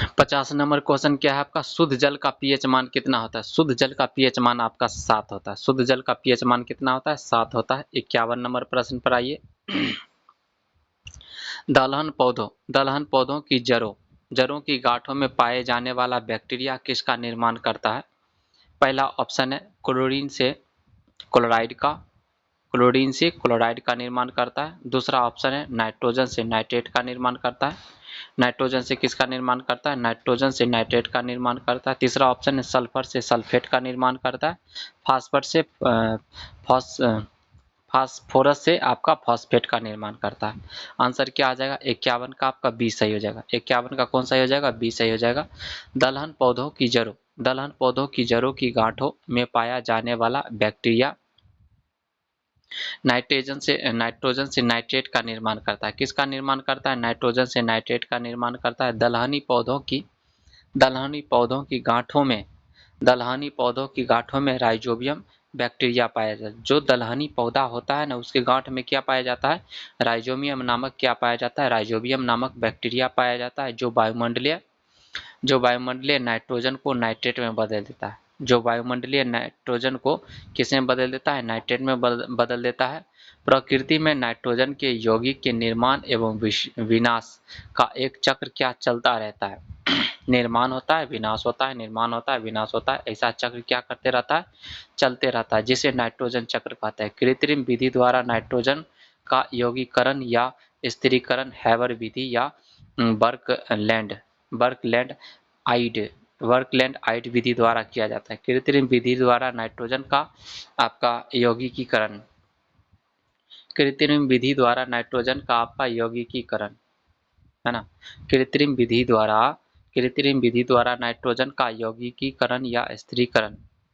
50 number question क्या है आपका, शुद्ध जल का पीएच मान कितना होता है। शुद्ध जल का पीएच मान आपका 7 होता है। शुद्ध जल का पीएच मान कितना होता है, 7 होता है। 51 नंबर प्रश्न पर आइए। दलहन पौधों की जड़ों की गांठों में पाए जाने वाला बैक्टीरिया किसका निर्माण करता है। पहला ऑप्शन है क्लोरीन से क्लोराइड का निर्माण करता है। दूसरा ऑप्शन है नाइट्रोजन से नाइट्रेट का निर्माण करता है। नाइट्रोजन से किसका निर्माण करता है, नाइट्रोजन से नाइट्रेट का निर्माण करता है। तीसरा ऑप्शन है सल्फर से सल्फेट का निर्माण करता है। फास्फोरस से आपका फॉस्फेट का निर्माण करता है। आंसर क्या आ जाएगा, 51 का आपका बी सही हो जाएगा। 51 का कौन सही हो जाएगा, बी सही हो जाएगा। दलहन पौधों की जड़ों की गांठों में पाया जाने वाला बैक्टीरिया नाइट्रोजन से नाइट्रेट का निर्माण करता है। किसका निर्माण करता है, नाइट्रोजन से नाइट्रेट का निर्माण करता है। दलहनी पौधों की गांठों में राइजोबियम बैक्टीरिया पाया जाता है। जो दलहनी पौधा होता है ना, उसके गांठ में क्या पाया जाता है, राइजोबियम नामक क्या पाया जाता है, राइजोबियम नामक बैक्टीरिया पाया जाता है, जो वायुमंडलीय नाइट्रोजन को नाइट्रेट में बदल देता है। जो वायुमंडलीय नाइट्रोजन को किस में बदल देता है, नाइट्रेट में बदल देता है। प्रकृति में नाइट्रोजन के यौगिक के निर्माण एवं विनाश का एक चक्र क्या चलता रहता है। निर्माण होता है, विनाश होता है, निर्माण होता है, विनाश होता है, ऐसा चक्र क्या करते रहता है, चलते रहता है, जिसे नाइट्रोजन चक्र कहते हैं। कृत्रिम विधि द्वारा नाइट्रोजन का यौगीकरण या स्थिरीकरण हैबर विधि या बर्कलैंड आइड विधि द्वारा किया जाता है। कृत्रिम विधि द्वारा नाइट्रोजन का आपका यौगीकरण, कृत्रिम विधि द्वारा नाइट्रोजन का आपका यौगीकरण है ना। कृत्रिम विधि द्वारा नाइट्रोजन का यौगिकीकरण या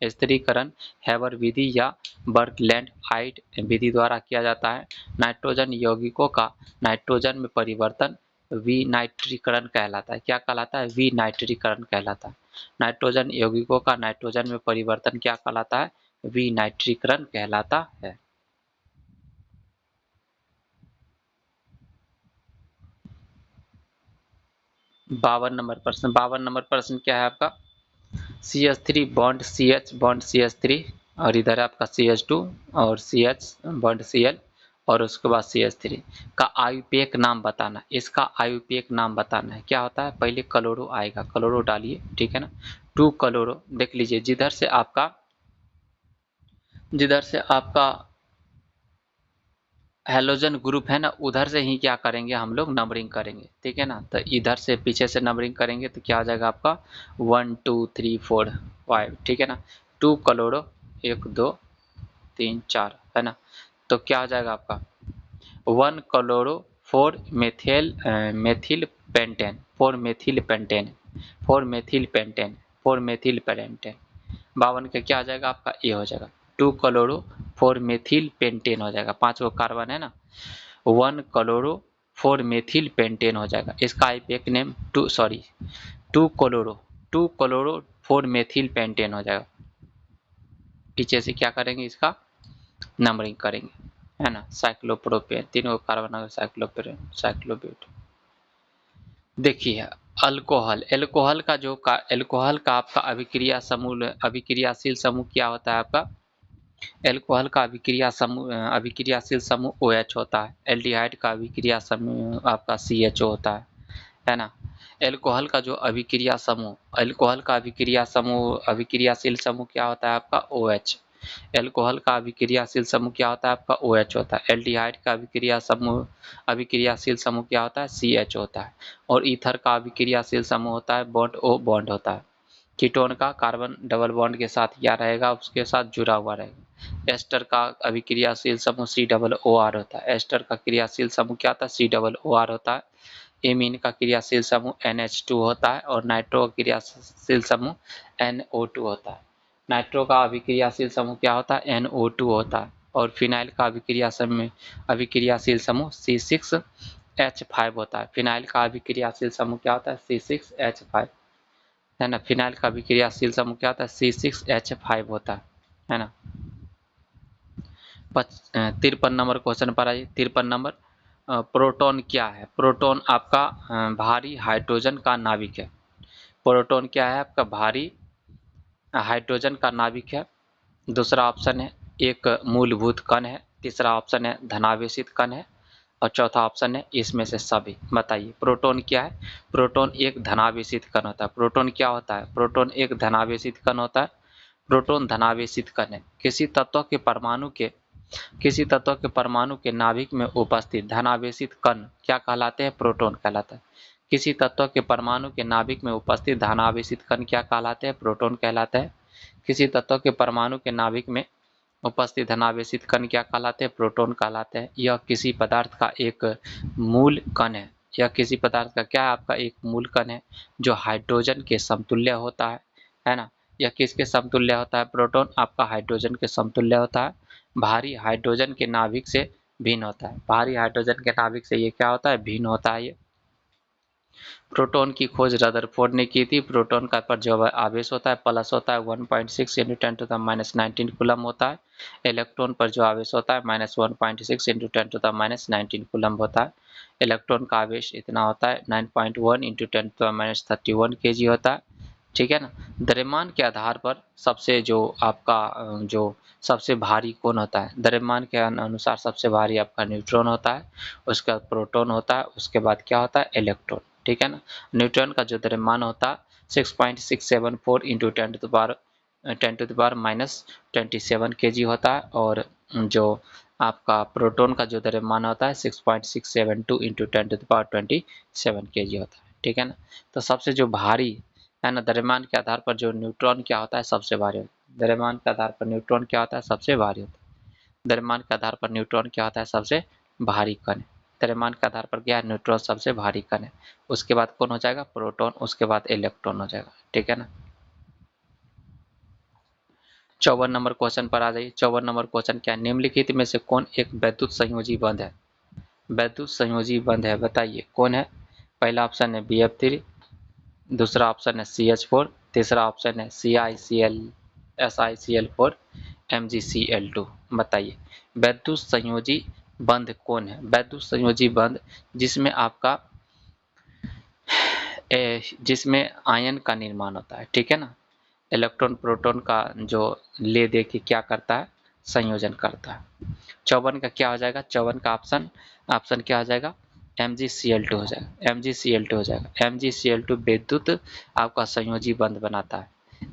स्थिरीकरण हैबर विधि या बर्कलैंड आइड विधि द्वारा किया जाता है। नाइट्रोजन यौगिकों का नाइट्रोजन में परिवर्तन विनाइट्रीकरण कहलाता है। क्या कहलाता है, विनाइट्रीकरण कहलाता है। नाइट्रोजन यौगिकों का नाइट्रोजन में परिवर्तन क्या कहलाता है, विनाइट्रीकरण कहलाता है। बावन नंबर प्रश्न क्या है आपका, CH3 बॉन्ड CH3 और इधर आपका CH2 और CH बॉन्ड Cl और उसके बाद CH3 का आयुपेक नाम बताना। इसका आयुपेक नाम बताना है। क्या होता है, पहले क्लोरो आएगा, क्लोरो डालिए, ठीक है ना। 2 क्लोरो देख लीजिए, जिधर से आपका हेलोजन ग्रुप है ना, उधर से ही क्या करेंगे हम लोग, नंबरिंग करेंगे, ठीक है ना। तो इधर से पीछे से नंबरिंग करेंगे तो क्या हो जाएगा आपका 1 2 3 4 5, ठीक है ना। 2 क्लोरो 1 2 3 4 है ना। तो क्या हो जाएगा आपका 1 क्लोरो 4 मेथिल पेंटेन 52 का क्या हो जाएगा आपका, ए हो जाएगा। 2 क्लोरो 4 मेथिल पेंटेन हो जाएगा, 5 गो कार्बन है ना। 1 क्लोरो 4 मेथिल पेंटेन हो जाएगा। इसका आईपीएक नेम 2 क्लोरो 4 मेथिल पेंटेन हो जाएगा। पीछे से क्या करेंगे, इसका नंबरिंग करेंगे, है ना। साइक्लोप्रोपेन, 3 गो कार्बन, साइक्लोब्यूट। देखिए एल्कोहल का आपका अभिक्रियाशील समूह क्या होता है आपका, एल्कोहल का अभिक्रियाशील समूह OH होता है। एल्डिहाइड का अभिक्रिया समूह आपका CHO होता है ना। एल्कोहल का अभिक्रियाशील समूह क्या होता है आपका, OH। एल्कोहल का अभिक्रियाशील समूह क्या होता है आपका, OH होता है। एल्डिहाइड का अभिक्रियाशील समूह क्या होता है, CH होता है। और ईथर का अभिक्रियाशील समूह होता है बॉन्ड O बॉन्ड होता है। कीटोन का कार्बन डबल बॉन्ड के साथ क्या रहेगा, उसके साथ जुड़ा हुआ रहेगा। एस्टर का अभिक्रियाशील समूह COOR होता है। एस्टर का क्रियाशील समूह क्या होता है, COOR होता है। एमीन का क्रियाशील समूह NH2 होता है और नाइट्रो का क्रियाशील समूह NO2 होता है। नाइट्रो का अभिक्रियाशील समूह क्या होता है, NO2 होता है। और फिनाइल का अभिक्रियाशील समूह C6H5 होता है। फिनाइल का अभिक्रियाशील समूह क्या होता है, C6H5 है ना। फिनाइल का अभिक्रियाशील समूह क्या होता है, C6H5 होता है ना। 53 नंबर क्वेश्चन पर आइए। 53 नंबर प्रोटॉन क्या है। प्रोटॉन आपका भारी हाइड्रोजन का नाविक है। प्रोटॉन क्या है आपका? भारी हाइड्रोजन का नाभिक है। दूसरा ऑप्शन है एक मूलभूत कण है। तीसरा ऑप्शन है धनावेशित कण है। और चौथा ऑप्शन है इसमें से सभी। बताइए प्रोटॉन क्या है? प्रोटॉन एक धनावेशित कण होता है। प्रोटॉन क्या होता है? प्रोटॉन एक धनावेशित कण होता है। प्रोटॉन धनावेशित कण है। किसी तत्व के परमाणु के नाभिक में उपस्थित धनावेशित कण क्या कहलाते हैं? प्रोटॉन कहलाता है। किसी तत्व के परमाणु के नाभिक में उपस्थित धनावेशित कण क्या कहलाते हैं? प्रोटॉन कहलाता है। किसी तत्व के परमाणु के नाभिक में उपस्थित धनावेशित कण क्या कहलाते हैं? प्रोटॉन कहलाते हैं। यह किसी पदार्थ का एक मूल कण है। यह किसी पदार्थ का क्या है? आपका एक मूल कण है जो हाइड्रोजन के समतुल्य होता है ना। यह किसके समतुल्य होता है? प्रोटॉन आपका हाइड्रोजन के समतुल्य होता है। भारी हाइड्रोजन के नाभिक से भिन्न होता है। भारी हाइड्रोजन के नाभिक से ये क्या होता है? भिन्न होता है। ये प्रोटॉन की खोज रदरफोर्ड ने की थी। प्रोटॉन का पर जो आवेश होता है प्लस होता है 1.6 इंटू 10⁻19 कूलम होता है। इलेक्ट्रॉन पर जो आवेश होता है -1.6 इंटू 10⁻19 कूलम होता है। इलेक्ट्रॉन का आवेश इतना होता है 9.1 इंटू 10⁻31 केजी होता है। ठीक है ना। द्रव्यमान के आधार पर सबसे जो आपका जो सबसे भारी कौन होता है? द्रव्यमान के अनुसार सबसे भारी आपका न्यूट्रॉन होता है। उसके बाद प्रोटॉन होता है। उसके बाद क्या होता है? इलेक्ट्रॉन। ठीक है ना। न्यूट्रॉन का जो द्रव्यमान होता है 6.674 इंटू 10⁻27 केजी होता है। और जो आपका प्रोटॉन का जो द्रव्यमान होता है 6.672 इंटू 10⁻27 केजी होता है। ठीक है ना। तो सबसे जो भारी है ना, द्रव्यमान के आधार पर जो न्यूट्रॉन क्या होता है? सबसे भारी होता है। द्रव्यमान के आधार पर न्यूट्रॉन क्या होता है? सबसे भारी होता है। द्रव्यमान के आधार पर न्यूट्रॉन क्या होता है? सबसे भारी कण। द्रव्यमान के आधार पर क्या है? न्यूट्रॉन सबसे भारी कण है। उसके बाद कौन हो जाएगा? प्रोटॉन। उसके बाद इलेक्ट्रॉन हो जाएगा। ठीक है ना। 54 नंबर क्वेश्चन पर आ जाइए। 54 नंबर क्वेश्चन क्या है? निम्नलिखित में से कौन एक वैद्युत संयोजी बंध है? वैद्युत संयोजी बंध है, बताइए कौन है? पहला ऑप्शन है BF3, दूसरा ऑप्शन है CH4, तीसरा ऑप्शन है SiCl4, MgCl2। बताइए वैद्युत संयोजी बंध कौन है? वैद्युत संयोजी बंध जिसमें आपका जिसमें आयन का निर्माण होता है। ठीक है ना। इलेक्ट्रॉन प्रोटॉन का जो ले दे के क्या करता है? संयोजन करता है। 54 का क्या हो जाएगा? 54 का ऑप्शन क्या हो जाएगा? MgCl2 हो जाएगा। MgCl2 हो जाएगा। MgCl2 विद्युत आपका संयोजी बंध बनाता है।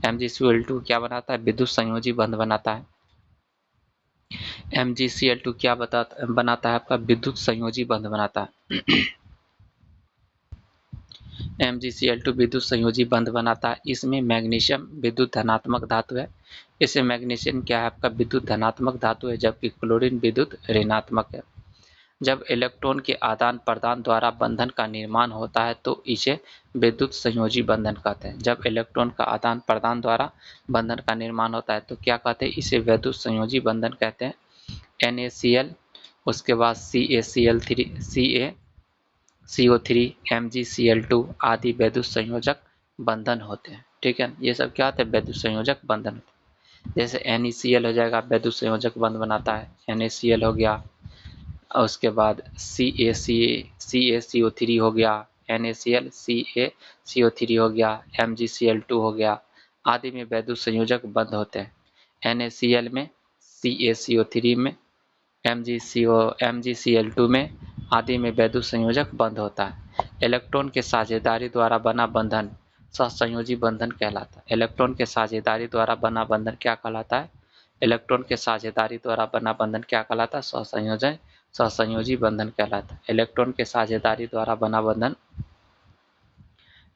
MgCl2 क्या बनाता है? विद्युत संयोजी बंध बनाता है। MgCl2 क्या बनाता है? आपका विद्युत संयोजी बंध बनाता है। MgCl2 विद्युत संयोजी बंध बनाता है। इसमें मैग्नीशियम विद्युत धनात्मक धातु है। इससे मैग्नीशियम क्या है? आपका विद्युत धनात्मक धातु है, जबकि क्लोरीन विद्युत ऋणात्मक है। जब इलेक्ट्रॉन के आदान प्रदान द्वारा बंधन का निर्माण होता है तो इसे विद्युत संयोजी बंधन कहते हैं। जब इलेक्ट्रॉन का आदान प्रदान द्वारा बंधन का निर्माण होता है तो क्या कहते हैं? इसे विद्युत संयोजी बंधन कहते हैं। NaCl, उसके बाद CaCl3, CO3, MgCl2 आदि वैद्युत संयोजक बंधन होते हैं। ठीक है। ये सब क्या होते हैं? वैद्युत संयोजक बंधन होते हैं। जैसे NeCl हो जाएगा, वैद्युत संयोजक बंध बनाता है। NaCl हो गया। और उसके बाद CaCO3 हो गया। NaCl, CaCO3 हो गया। MgCl2 हो गया। आदि में वैद्युत संयोजक बंध होते हैं। NaCl में, CaCO3 में, MgCl2 में आदि में वैद्युत संयोजक बंध होता है। इलेक्ट्रॉन के साझेदारी द्वारा बना बंधन सहसंयोजी बंधन कहलाता है। इलेक्ट्रॉन के साझेदारी द्वारा बना बंधन क्या कहलाता है? इलेक्ट्रॉन के साझेदारी द्वारा बना बंधन क्या कहलाता है? सहसंयोजी बंधन कहलाता है। इलेक्ट्रॉन के साझेदारी द्वारा बना बंधन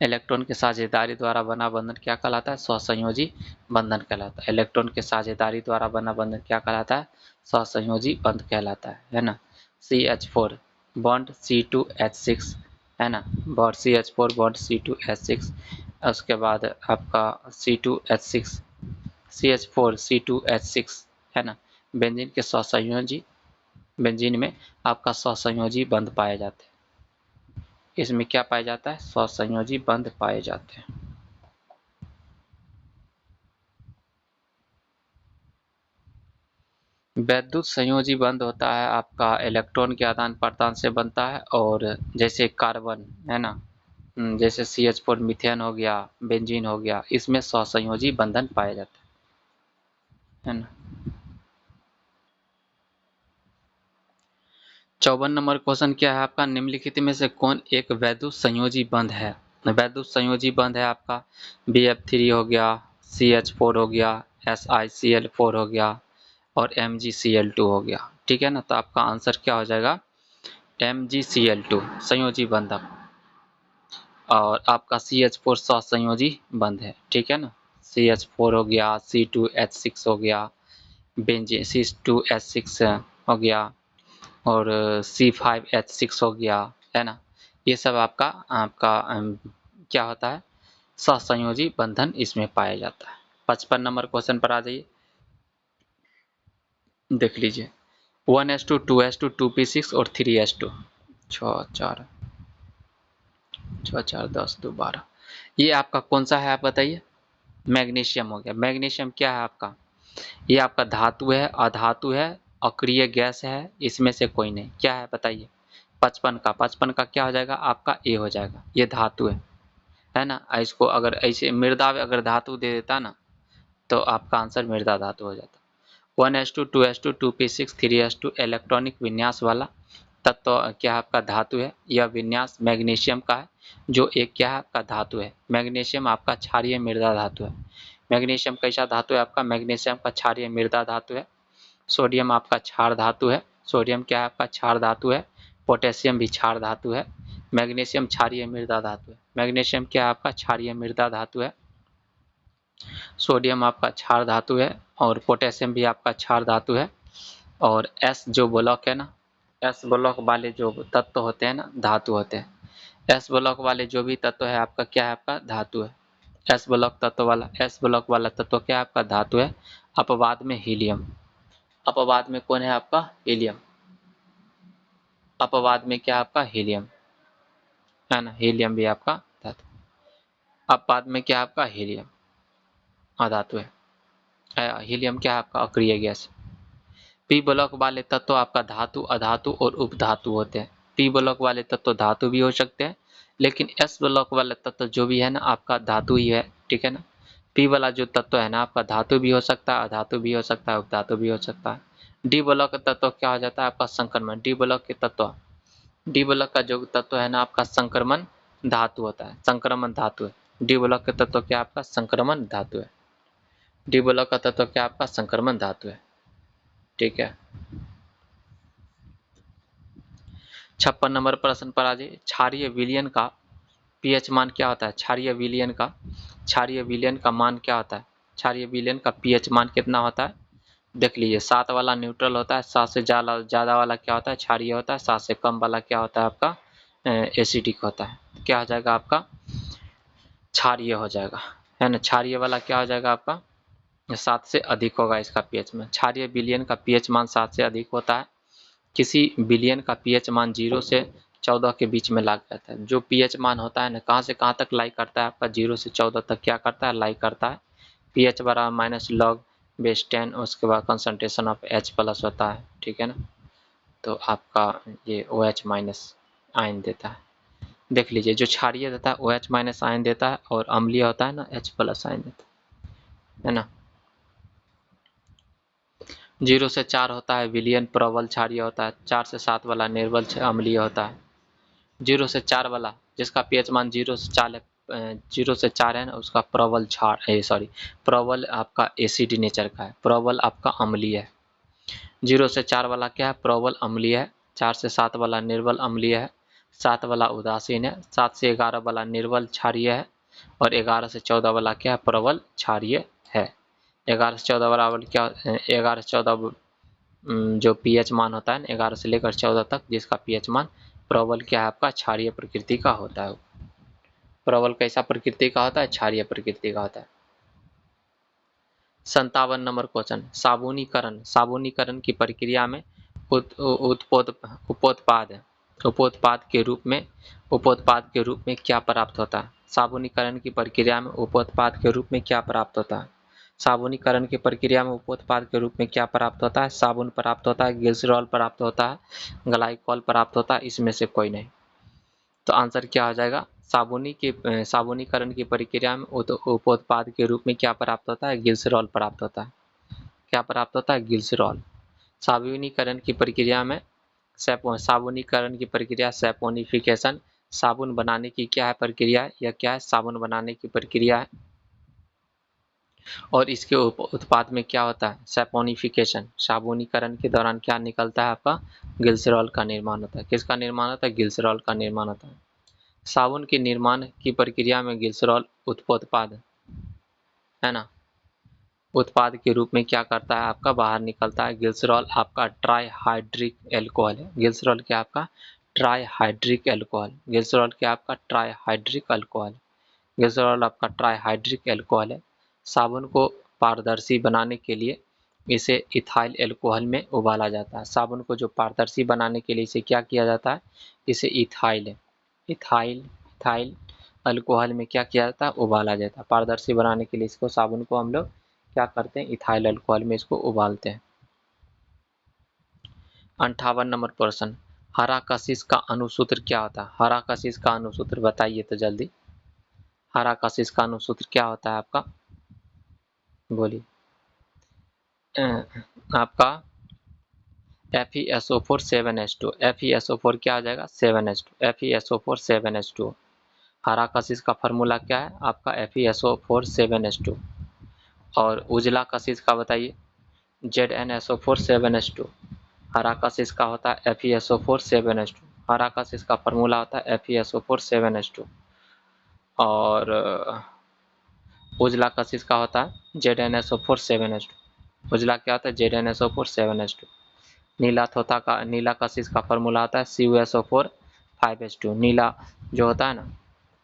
इलेक्ट्रॉन के साझेदारी द्वारा बना बंधन क्या कहलाता है? सहसंयोजी बंधन कहलाता है। इलेक्ट्रॉन के साझेदारी द्वारा बना बंधन क्या कहलाता है? सहसंयोजी बंध कहलाता है ना। CH4 बॉन्ड C2H6 है ना। Bond CH4 bond C2H6। उसके बाद आपका C2H6 CH4 C2H6 है ना। बेंजीन के सहसंयोजी बेंजीन में आपका सहसंयोजी बंध पाए जाते हैं। इसमें क्या पाया जाता है? सहसंयोजी बंध पाए जाते हैं। वैद्युत संयोजी बंध होता है आपका इलेक्ट्रॉन के आदान प्रदान से बनता है। और जैसे कार्बन है ना, जैसे CH4 मीथेन हो गया, बेंजीन हो गया, इसमें सहसंयोजी बंधन पाया जाता है ना। 54 नंबर क्वेश्चन क्या है आपका, निम्नलिखित में से कौन एक वैद्युत संयोजी बंध है। वैद्युत संयोजी बंध है आपका BF3 हो गया, CH4 हो गया, SiCl4 हो गया और MgCl2 हो गया। ठीक है ना, तो आपका आंसर क्या हो जाएगा MgCl2 संयोजी बंधक, और आपका CH4 सहसंयोजी बंध है। ठीक है ना, CH4 हो गया, C2H6 हो गया, बेंजीन C2H6 हो गया और C5H6 हो गया, है ना। ये सब आपका आपका क्या होता है, सहसंयोजी बंधन इसमें पाया जाता है। 55 नंबर क्वेश्चन पर आ जाइए, देख लीजिए 1s2 2s2 2p6 और 3s2 6 4 6 4 10 2 12, ये आपका कौन सा है आप बताइए। मैग्नीशियम हो गया। मैग्नीशियम क्या है आपका, ये आपका धातु है, अधातु है, अक्रिय गैस है, इसमें से कोई नहीं। क्या है बताइए। 55 का क्या हो जाएगा आपका ए हो जाएगा, ये धातु है ना। इसको अगर ऐसे मृदा अगर धातु दे देता ना तो आपका आंसर मृदा धातु हो जाता। 1s2 2s2 2p6 3s2 electronic विन्यास वाला तत्व क्या है आपका धातु है। यह विन्यास मैग्नीशियम का है, जो एक क्या है आपका धातु है। मैग्नीशियम आपका क्षारीय मृदा धातु है। मैग्नीशियम कैसा धातु है आपका, मैग्नीशियम का क्षारीय मृदा धातु है। सोडियम आपका क्षार धातु है, सोडियम क्या है आपका क्षार धातु है। पोटेशियम भी क्षार धातु है। मैग्नीशियम क्षारीय मृदा धातु है। मैग्नीशियम क्या है आपका क्षारीय मृदा धातु है। सोडियम आपका क्षार धातु है और पोटेशियम भी आपका क्षार धातु है। और एस जो ब्लॉक है ना, एस ब्लॉक वाले जो तत्व होते हैं ना धातु होते हैं। एस ब्लॉक वाले जो भी तत्व है आपका क्या है आपका धातु है। एस ब्लॉक तत्व वाला, एस ब्लॉक वाला तत्व क्या है आपका धातु है। अपवाद में हीलियम, अपवाद में कौन है आपका हीलियम, अपवाद में क्या आपका हीलियम है ना, हीलियम भी आपका धातु। अपवाद में क्या आपका हीलियम अधातु है। हीलियम क्या है आपका अक्रिय गैस। पी ब्लॉक वाले तत्व आपका धातु, अधातु और उपधातु होते हैं। पी ब्लॉक वाले तत्व धातु भी हो सकते हैं, लेकिन एस ब्लॉक वाले तत्व जो भी है ना आपका धातु ही है। ठीक है ना, पी वाला जो तत्व है ना आपका धातु भी हो सकता है, अधातु भी हो सकता है, उपधातु भी हो सकता है। डी ब्लॉक का तत्व क्या हो जाता है आपका संक्रमण। डी ब्लॉक के तत्व, डी ब्लॉक का जो तत्व है ना आपका संक्रमण धातु होता है, संक्रमण धातु है। डी ब्लॉक के तत्व क्या आपका संक्रमण धातु है। डी ब्लॉक का तत्व क्या आपका संक्रमण धातु है। ठीक है, 56 नंबर प्रश्न पर आ जाइए। क्षारीय विलयन का पीएच मान क्या होता है। क्षारीय विलयन का, क्षारीय विलयन का मान क्या होता है। क्षारीय विलयन का पीएच मान कितना होता है, देख लीजिए। 7 वाला न्यूट्रल होता है, 7 से ज़्यादा वाला क्या होता है क्षारीय होता है, 7 से कम वाला क्या होता है आपका एसिडिक होता है। क्या हो जाएगा आपका क्षारीय हो जाएगा, है ना। क्षारीय वाला क्या हो जाएगा आपका 7 से अधिक होगा इसका पीएच में। क्षारीय विलयन का पीएच मान 7 से अधिक होता है। किसी विलयन का पीएच मान 0 से 14 के बीच में लाग जाता है। जो पीएच मान होता है ना कहाँ से कहाँ तक लाई करता है आपका 0 से 14 तक क्या करता है लाई करता है। पीएच बराबर माइनस लॉग बेस 10, उसके बाद कंसंट्रेशन ऑफ H प्लस होता है। ठीक है ना, तो आपका ये OH माइनस आयन देता है। देख लीजिए जो क्षारीय देता है OH माइनस आयन देता है और अम्लीय होता है ना H प्लस आयन देता है ना। 0 से 4 होता है विलयन प्रबल क्षारीय होता है, 4 से 7 वाला निर्बल अम्लीय होता है। 0 से 4 वाला जिसका पीएच मान 0 से 4 है, 0 से 4 है ना उसका प्रबल क्षार सॉरी प्रबल आपका एसिड नेचर का है, प्रबल आपका अम्लीय है। 0 से 4 वाला क्या है प्रबल अम्लीय है, 4 से 7 वाला निर्बल अम्लीय है, 7 वाला उदासीन है, 7 से 11 वाला निर्बल क्षारीय है और 11 से 14 वाला क्या है प्रबल क्षारीय है। 11 से 14 बराबर क्या 11 से 14 जो पीएच मान होता है 11 से लेकर 14 तक जिसका पीएच मान प्रबल क्या है आपका क्षारीय प्रकृति का होता है। प्रबल कैसा प्रकृति का होता है क्षारीय प्रकृति का होता है। 57 नंबर क्वेश्चन, साबुनीकरण, साबुनीकरण की प्रक्रिया में उपोत्पाद उपोत्पाद के रूप में उपोत्पाद के रूप में क्या प्राप्त होता है। साबुनीकरण की प्रक्रिया में उपोत्पाद के रूप में क्या प्राप्त होता है। साबुनीकरण की प्रक्रिया में उपोत्पाद के रूप में क्या प्राप्त होता है, साबुन प्राप्त होता है, ग्लिसरॉल प्राप्त होता है, ग्लाइकॉल प्राप्त होता है, इसमें से कोई नहीं। तो आंसर क्या हो जाएगा साबुनीकरण की प्रक्रिया में उपोत्पाद के रूप में क्या प्राप्त होता है? ग्लिसरॉल प्राप्त होता है। क्या प्राप्त होता है? ग्लिसरॉल। साबुनीकरण की प्रक्रिया में साबुनीकरण की प्रक्रिया सैपोनिफिकेशन, साबुन बनाने की क्या है प्रक्रिया है? यह क्या है? साबुन बनाने की प्रक्रिया है। और इसके उत्पाद में क्या होता है? सैपोनिफिकेशन। साबुनीकरण के दौरान क्या निकलता है? आपका ग्लिसरॉल का निर्माण होता है। किसका निर्माण होता है? ग्लिसरॉल का निर्माण होता है। साबुन के निर्माण की प्रक्रिया में ग्लिसरॉल उपोत्पाद है ना, उत्पाद के रूप में क्या करता है? आपका बाहर निकलता है। ग्लिसरॉल आपका ट्राईहाइड्रिक एल्कोहल है। ग्लिसरॉल क्या आपका? Trihydric alcohol. ग्लिसरॉल क्या आपका? Trihydric alcohol. ग्लिसरॉल आपका ट्राईहाइड्रिक एल्कोहल है। साबुन को पारदर्शी बनाने के लिए इसे इथाइल एल्कोहल में उबाला जाता है। साबुन को जो पारदर्शी बनाने के लिए इसे क्या किया जाता है? इसे इथाइल अल्कोहल में क्या किया जाता है? उबाला जाता है। पारदर्शी बनाने के लिए इसको, साबुन को हम लोग क्या करते हैं? इथाइल अल्कोहल में इसको उबालते हैं। 58 नंबर प्रश्न, हरा कशिश का अणुसूत्र क्या होता है? हरा कशिश का अणुसूत्र बताइए तो जल्दी। हरा कशिश का अणुसूत्र क्या होता है आपका? बोलिए। आपका FeSO4 7H2। FeSO4 क्या आ जाएगा? 7H2। FeSO4 7H2। हरा कशिश का फॉर्मूला क्या है आपका? FeSO4 7H2। और उजला कशिश का बताइए। ZnSO4 7H2। हरा कशिश का होता है FeSO4 7H2। हरा कशिश का फॉर्मूला होता है FeSO4 7H2। और उजला कशिश का होता है ZnSO4 7H2। उजला क्या होता है? ZnSO4 7H2। नीला कशिश का फॉर्मूला होता है CuSO4 5H2। नीला जो होता है ना,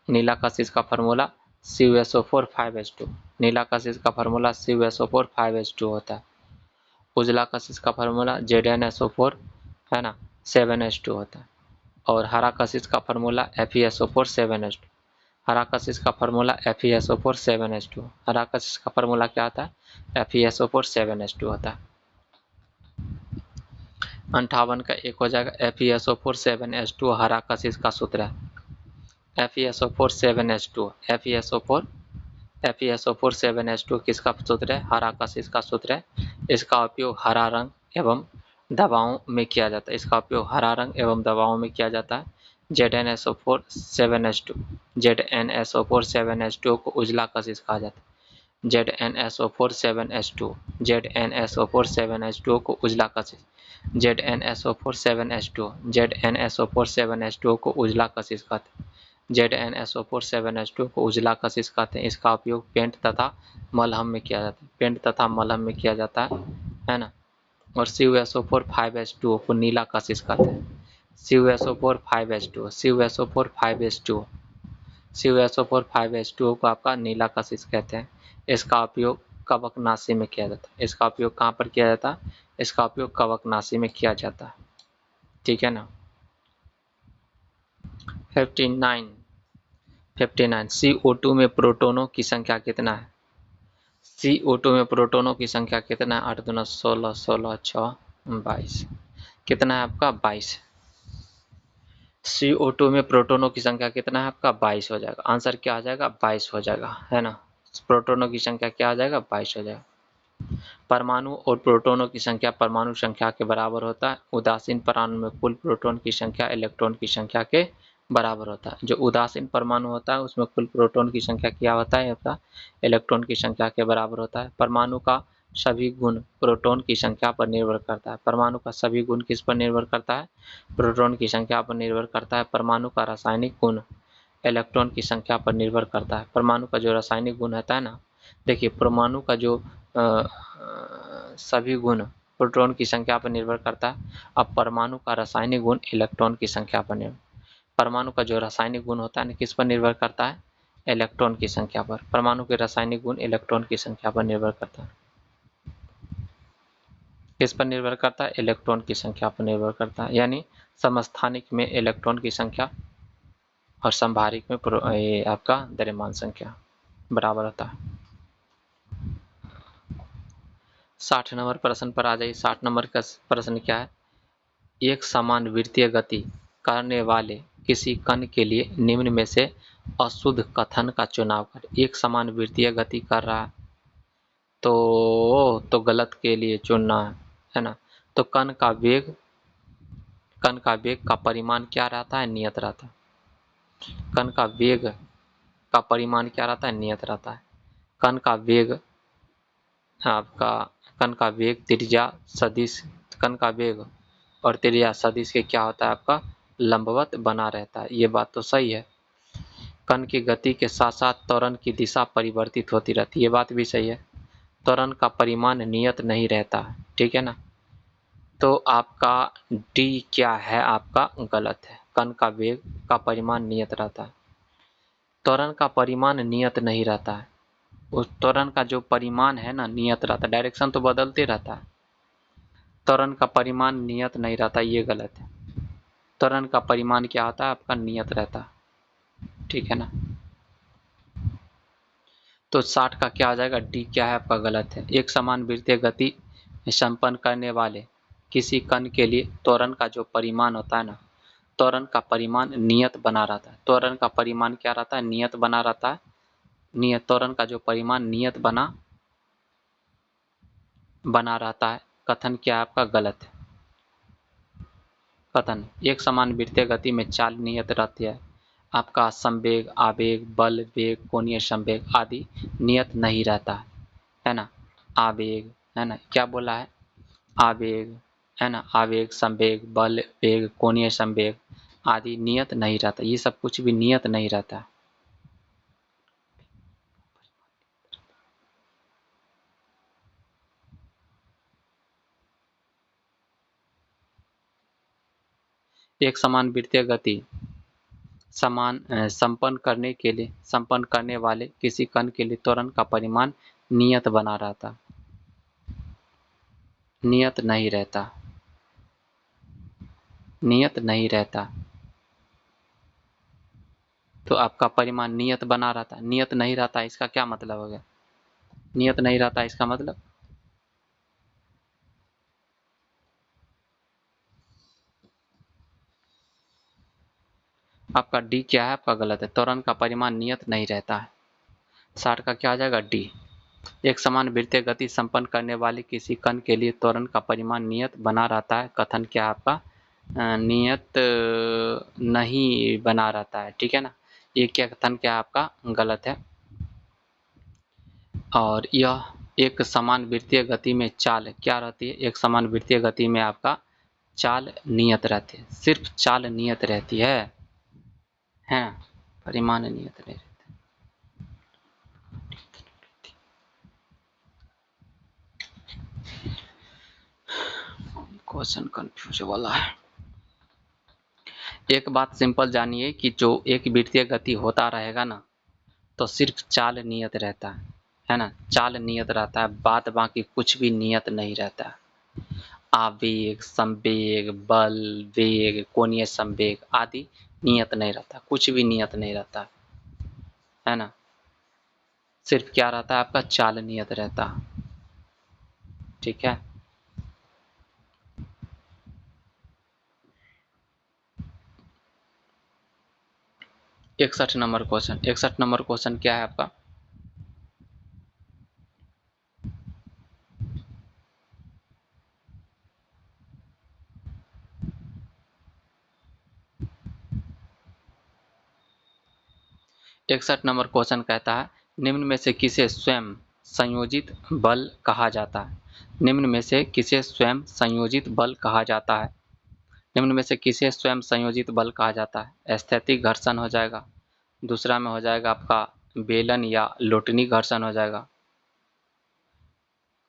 नीला कशिश का फॉर्मूला CuSO4 5H2। नीला कशिश का फॉर्मूला CuSO4 5H2 होता है। उजला कशिश का फॉर्मूला ZnSO4 है ना 7H2 होता है। और हरा कशिश का फॉर्मूला FeSO4 7H2। हरा कशिश का फॉर्मूला FeSO4 7H2। हरा कशिश का फॉर्मूला क्या होता है? FeSO4 7H2 होता है। 58 का एक हो जाएगा। FeSO4 7H2 हरा कशिश का सूत्र है। FeSO4 7H2। FeSO4 7H2 किसका सूत्र है? हरा कशिश का सूत्र है। इसका उपयोग हरा रंग एवं दवाओं में किया जाता है। इसका उपयोग हरा रंग एवं दवाओं में किया जाता है। ZnSO4 7H2। ZnSO4 7H2 को उजला कशिश कहा जाता है। ZnSO4 7H2। ZnSO4 7H2 को उजला कशिश। ZnSO4 7H2। ZnSO4 7H2 को उजला कशिश कहते हैं। ZnSO4 7H2 को उजला कशिश कहते हैं। इसका उपयोग पेंट तथा मलहम में किया जाता है। पेंट तथा मलहम में किया जाता है ना। और CuSO4 5H2 को नीला कशिश कहते हैं। CuSO4 5H2। CuSO4 5H2। CuSO4 5H2 को आपका नीला कशिश कहते हैं। इसका उपयोग कवकनाशी में किया जाता है। इसका उपयोग कहाँ पर किया जाता है? इसका उपयोग कवकनाशी में किया जाता है। ठीक है ना। 59 CO2 में प्रोटोनों की संख्या कितना है? CO2 में प्रोटोनों की संख्या कितना है? 8 दूना 16, 16 6 22। कितना है आपका? 22। CO2 में प्रोटोनों की संख्या कितना है आपका? 22 हो जाएगा। आंसर क्या आ जाएगा? 22 हो जाएगा, है ना। प्रोटोनों की संख्या क्या आ जाएगा? 22 हो जाएगा। परमाणु और प्रोटोनों की संख्या परमाणु संख्या के बराबर होता है। उदासीन परमाणु में कुल प्रोटॉन की संख्या इलेक्ट्रॉन की संख्या के बराबर होता है। जो उदासीन परमाणु होता है उसमें कुल प्रोटॉन की संख्या क्या होता है आपका? इलेक्ट्रॉन की संख्या के बराबर होता है। परमाणु का सभी गुण प्रोटॉन की संख्या पर निर्भर करता है। परमाणु का सभी गुण किस पर निर्भर करता है? प्रोटॉन की संख्या पर निर्भर करता है। परमाणु का रासायनिक गुण इलेक्ट्रॉन की संख्या पर निर्भर करता है। परमाणु का जो रासायनिक गुण होता है ना, देखिए परमाणु का जो सभी गुण प्रोटॉन की संख्या पर निर्भर करता है। अब परमाणु का रासायनिक गुण इलेक्ट्रॉन की संख्या पर निर्भर। परमाणु का जो रासायनिक गुण होता है ना किस पर निर्भर करता है? इलेक्ट्रॉन की संख्या पर। परमाणु के रासायनिक गुण इलेक्ट्रॉन की संख्या पर निर्भर करता है। किस पर निर्भर करता है? इलेक्ट्रॉन की संख्या पर निर्भर करता है। यानी समस्थानिक में इलेक्ट्रॉन की संख्या और संभारिक में आपका द्रव्यमान संख्या बराबर होता है। 60 नंबर प्रश्न पर आ जाइए। 60 नंबर का प्रश्न क्या है? एक समान वृत्तीय गति करने वाले किसी कण के लिए निम्न में से अशुद्ध कथन का चुनाव कर। एक समान वृत्तीय गति कर रहा है तो गलत के लिए चुनना है ना। तो कण का वेग का परिमाण क्या रहता है? नियत रहता है। कण का वेग का परिमाण क्या रहता है? नियत रहता है। कण का वेग आपका कण का वेग त्रिज्या सदिश कण का वेग और त्रिज्या सदिश के क्या होता है? आपका लंबवत बना रहता है। ये बात तो सही है। कण की गति के साथ साथ त्वरण की दिशा परिवर्तित होती रहती है। ये बात भी सही है। त्वरण का परिमाण नियत नहीं रहता, ठीक है ना। तो आपका डी क्या है? आपका गलत है। कण का वेग का परिमाण नियत रहता है। त्वरण का परिमाण नियत नहीं रहता है। उस त्वरण का जो परिमाण है ना, नियत रहता है। डायरेक्शन तो बदलते रहता है। त्वरण का परिमाण नियत नहीं रहता, ये गलत है। त्वरण का परिमाण क्या होता है? आपका नियत रहता है, ठीक है ना। तो 60 का क्या आ जाएगा? डी क्या है? आपका गलत है। एक समान वृत्तीय गति संपन्न करने वाले किसी कण के लिए त्वरण का जो परिमाण होता है ना, त्वरण का परिमाण नियत बना रहता है। त्वरण का परिमाण क्या रहता है? नियत बना रहता है। नियत त्वरण का जो परिमाण नियत बना रहता है। कथन क्या है? आपका गलत है। कथन एक समान वृत्तीय गति में चाल नियत रहती है। आपका संवेग, आवेग, बल, वेग, कोणीय संवेग आदि नियत नहीं रहता है ना। आवेग है ना, क्या बोला है? आवेग है ना, आवेग, संवेग, बल, वेग, कोणीय संवेग आदि नियत नहीं रहता। ये सब कुछ भी नियत नहीं रहता। एक समान वृत्तीय गति संपन्न करने वाले किसी कण के लिए त्वरण का परिमाण नियत बना रहता, नियत नहीं रहता, नियत नहीं रहता। तो आपका परिमाण नियत बना रहता, नियत नहीं रहता, इसका क्या मतलब हो गया? नियत नहीं रहता इसका मतलब आपका डी क्या है? आपका गलत है। त्वरण का परिमाण नियत नहीं रहता है। 60 का क्या आ जाएगा? डी। एक समान वृत्तीय गति संपन्न करने वाले किसी कण के लिए त्वरण का परिमाण नियत बना रहता है। कथन क्या है आपका? नियत नहीं बना रहता है, ठीक है ना। ये क्या कथन क्या है? आपका गलत है। और यह एक समान वृत्तीय गति में चाल क्या रहती है? एक समान वृत्तीय गति में आपका चाल नियत रहती है। सिर्फ चाल नियत रहती है परिमाण नियत नहीं रहता। क्वेश्चन कंफ्यूज वाला है। एक बात सिंपल जानिए कि जो एक वृत्तीय गति होता रहेगा ना, तो सिर्फ चाल नियत रहता है ना। चाल नियत रहता है, बात बाकी कुछ भी नियत नहीं रहता। आवेग, संवेग, बल, वेग, कोणीय संवेग आदि नियत नहीं रहता, कुछ भी नियत नहीं रहता है ना। सिर्फ क्या रहता है? आपका चाल नियत रहता, ठीक है। 61 नंबर क्वेश्चन। 61 नंबर क्वेश्चन क्या है आपका? इकसठ नंबर क्वेश्चन कहता है निम्न में से किसे स्वयं संयोजित बल कहा जाता है? निम्न में से किसे स्वयं संयोजित बल कहा जाता है? निम्न में से किसे स्वयं संयोजित बल कहा जाता है? स्थैतिक घर्षण हो जाएगा, दूसरा में हो जाएगा आपका बेलन या लोटनी घर्षण हो जाएगा।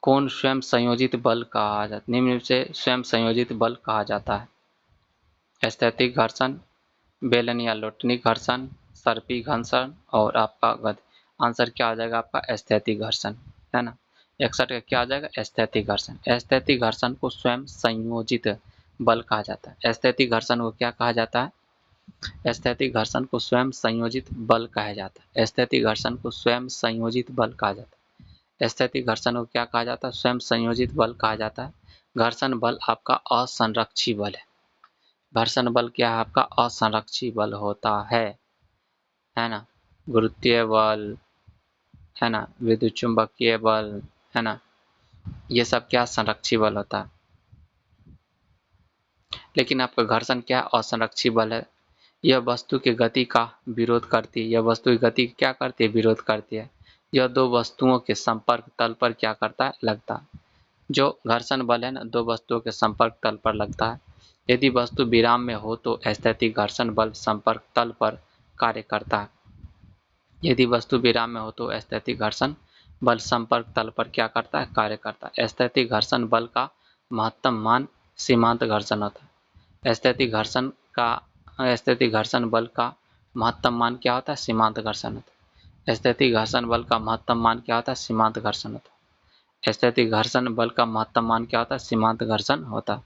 कौन स्वयं संयोजित बल कहा जाता है? निम्न से स्वयं संयोजित बल कहा जाता है? स्थैतिक घर्षण, बेलन या लोटनी घर्षण, सर्पी घर्षण और आपका गति। आंसर क्या आ जाएगा आपका? स्थैतिक घर्षण, है ना। 61 का क्या आ जाएगा? स्थैतिक घर्षण। स्थैतिक घर्षण को स्वयं संयोजित बल कहा जाता है। स्थैतिक घर्षण को क्या कहा जाता है? स्थैतिक घर्षण को स्वयं संयोजित बल कहा जाता है। स्थैतिक घर्षण को स्वयं संयोजित बल कहा जाता है। स्थैतिक घर्षण को क्या कहा जाता है? स्वयं संयोजित बल कहा जाता है। घर्षण बल आपका असंरक्षी बल है। घर्षण बल क्या है आपका? असंरक्षी बल होता है ना। गुरुत्वीय बल है ना, विद्युत चुंबकीय बल है ना, ये सब क्या संरक्षी बल होता है। लेकिन आपका घर्षण क्या है? असंरक्षी बल है। यह वस्तु की गति का विरोध करती है। यह वस्तु की गति क्या करती है? विरोध करती है। यह दो वस्तुओं के संपर्क तल पर क्या करता है? लगता है। जो घर्षण बल है ना, दो वस्तुओं के संपर्क तल पर लगता है। यदि वस्तु विराम में हो तो स्थैतिक घर्षण बल संपर्क तल पर कार्य करता है। यदि वस्तु विराम में हो तो स्थैतिक घर्षण बल संपर्क तल पर क्या करता है? कार्य करता है। स्थैतिक घर्षण बल का महत्तम मान सीमांत घर्षण होता है। स्थैतिक घर्षण बल का महत्तम मान क्या होता है? सीमांत घर्षण होता है। स्थैतिक घर्षण बल का महत्तम मान क्या होता है? सीमांत घर्षण होता है। स्थैतिक घर्षण बल का महत्तम मान क्या होता है? सीमांत घर्षण होता है।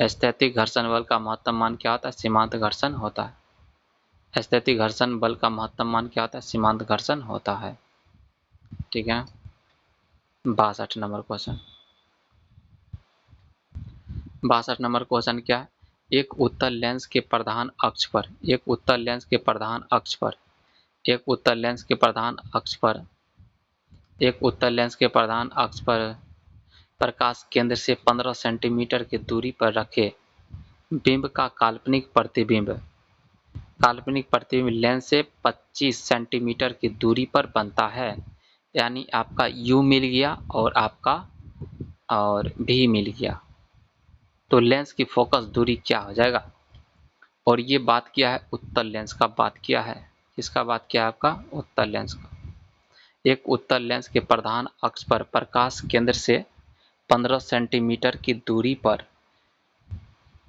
स्थैतिक घर्षण बल का महत्तम मान क्या होता है? सीमांत घर्षण होता है। स्थैतिक घर्षण बल का महत्तम मान क्या होता है? सीमांत घर्षण होता है। ठीक है। 62 नंबर क्वेश्चन। 62 नंबर क्वेश्चन क्या है? एक उत्तल लेंस के प्रधान अक्ष पर एक उत्तल लेंस के प्रधान अक्ष पर एक उत्तल लेंस के प्रधान अक्ष पर एक उत्तल लेंस के प्रधान अक्ष पर प्रकाश केंद्र से 15 सेंटीमीटर की दूरी पर रखे बिंब का काल्पनिक प्रतिबिंब लेंस से 25 सेंटीमीटर की दूरी पर बनता है। यानी आपका U मिल गया और आपका और V मिल गया, तो लेंस की फोकस दूरी क्या हो जाएगा? और ये बात किया है उत्तल लेंस का, बात किया है किसका? बात किया है आपका उत्तल लेंस का। एक उत्तल लेंस के प्रधान अक्ष पर प्रकाश केंद्र से 15 सेंटीमीटर की दूरी पर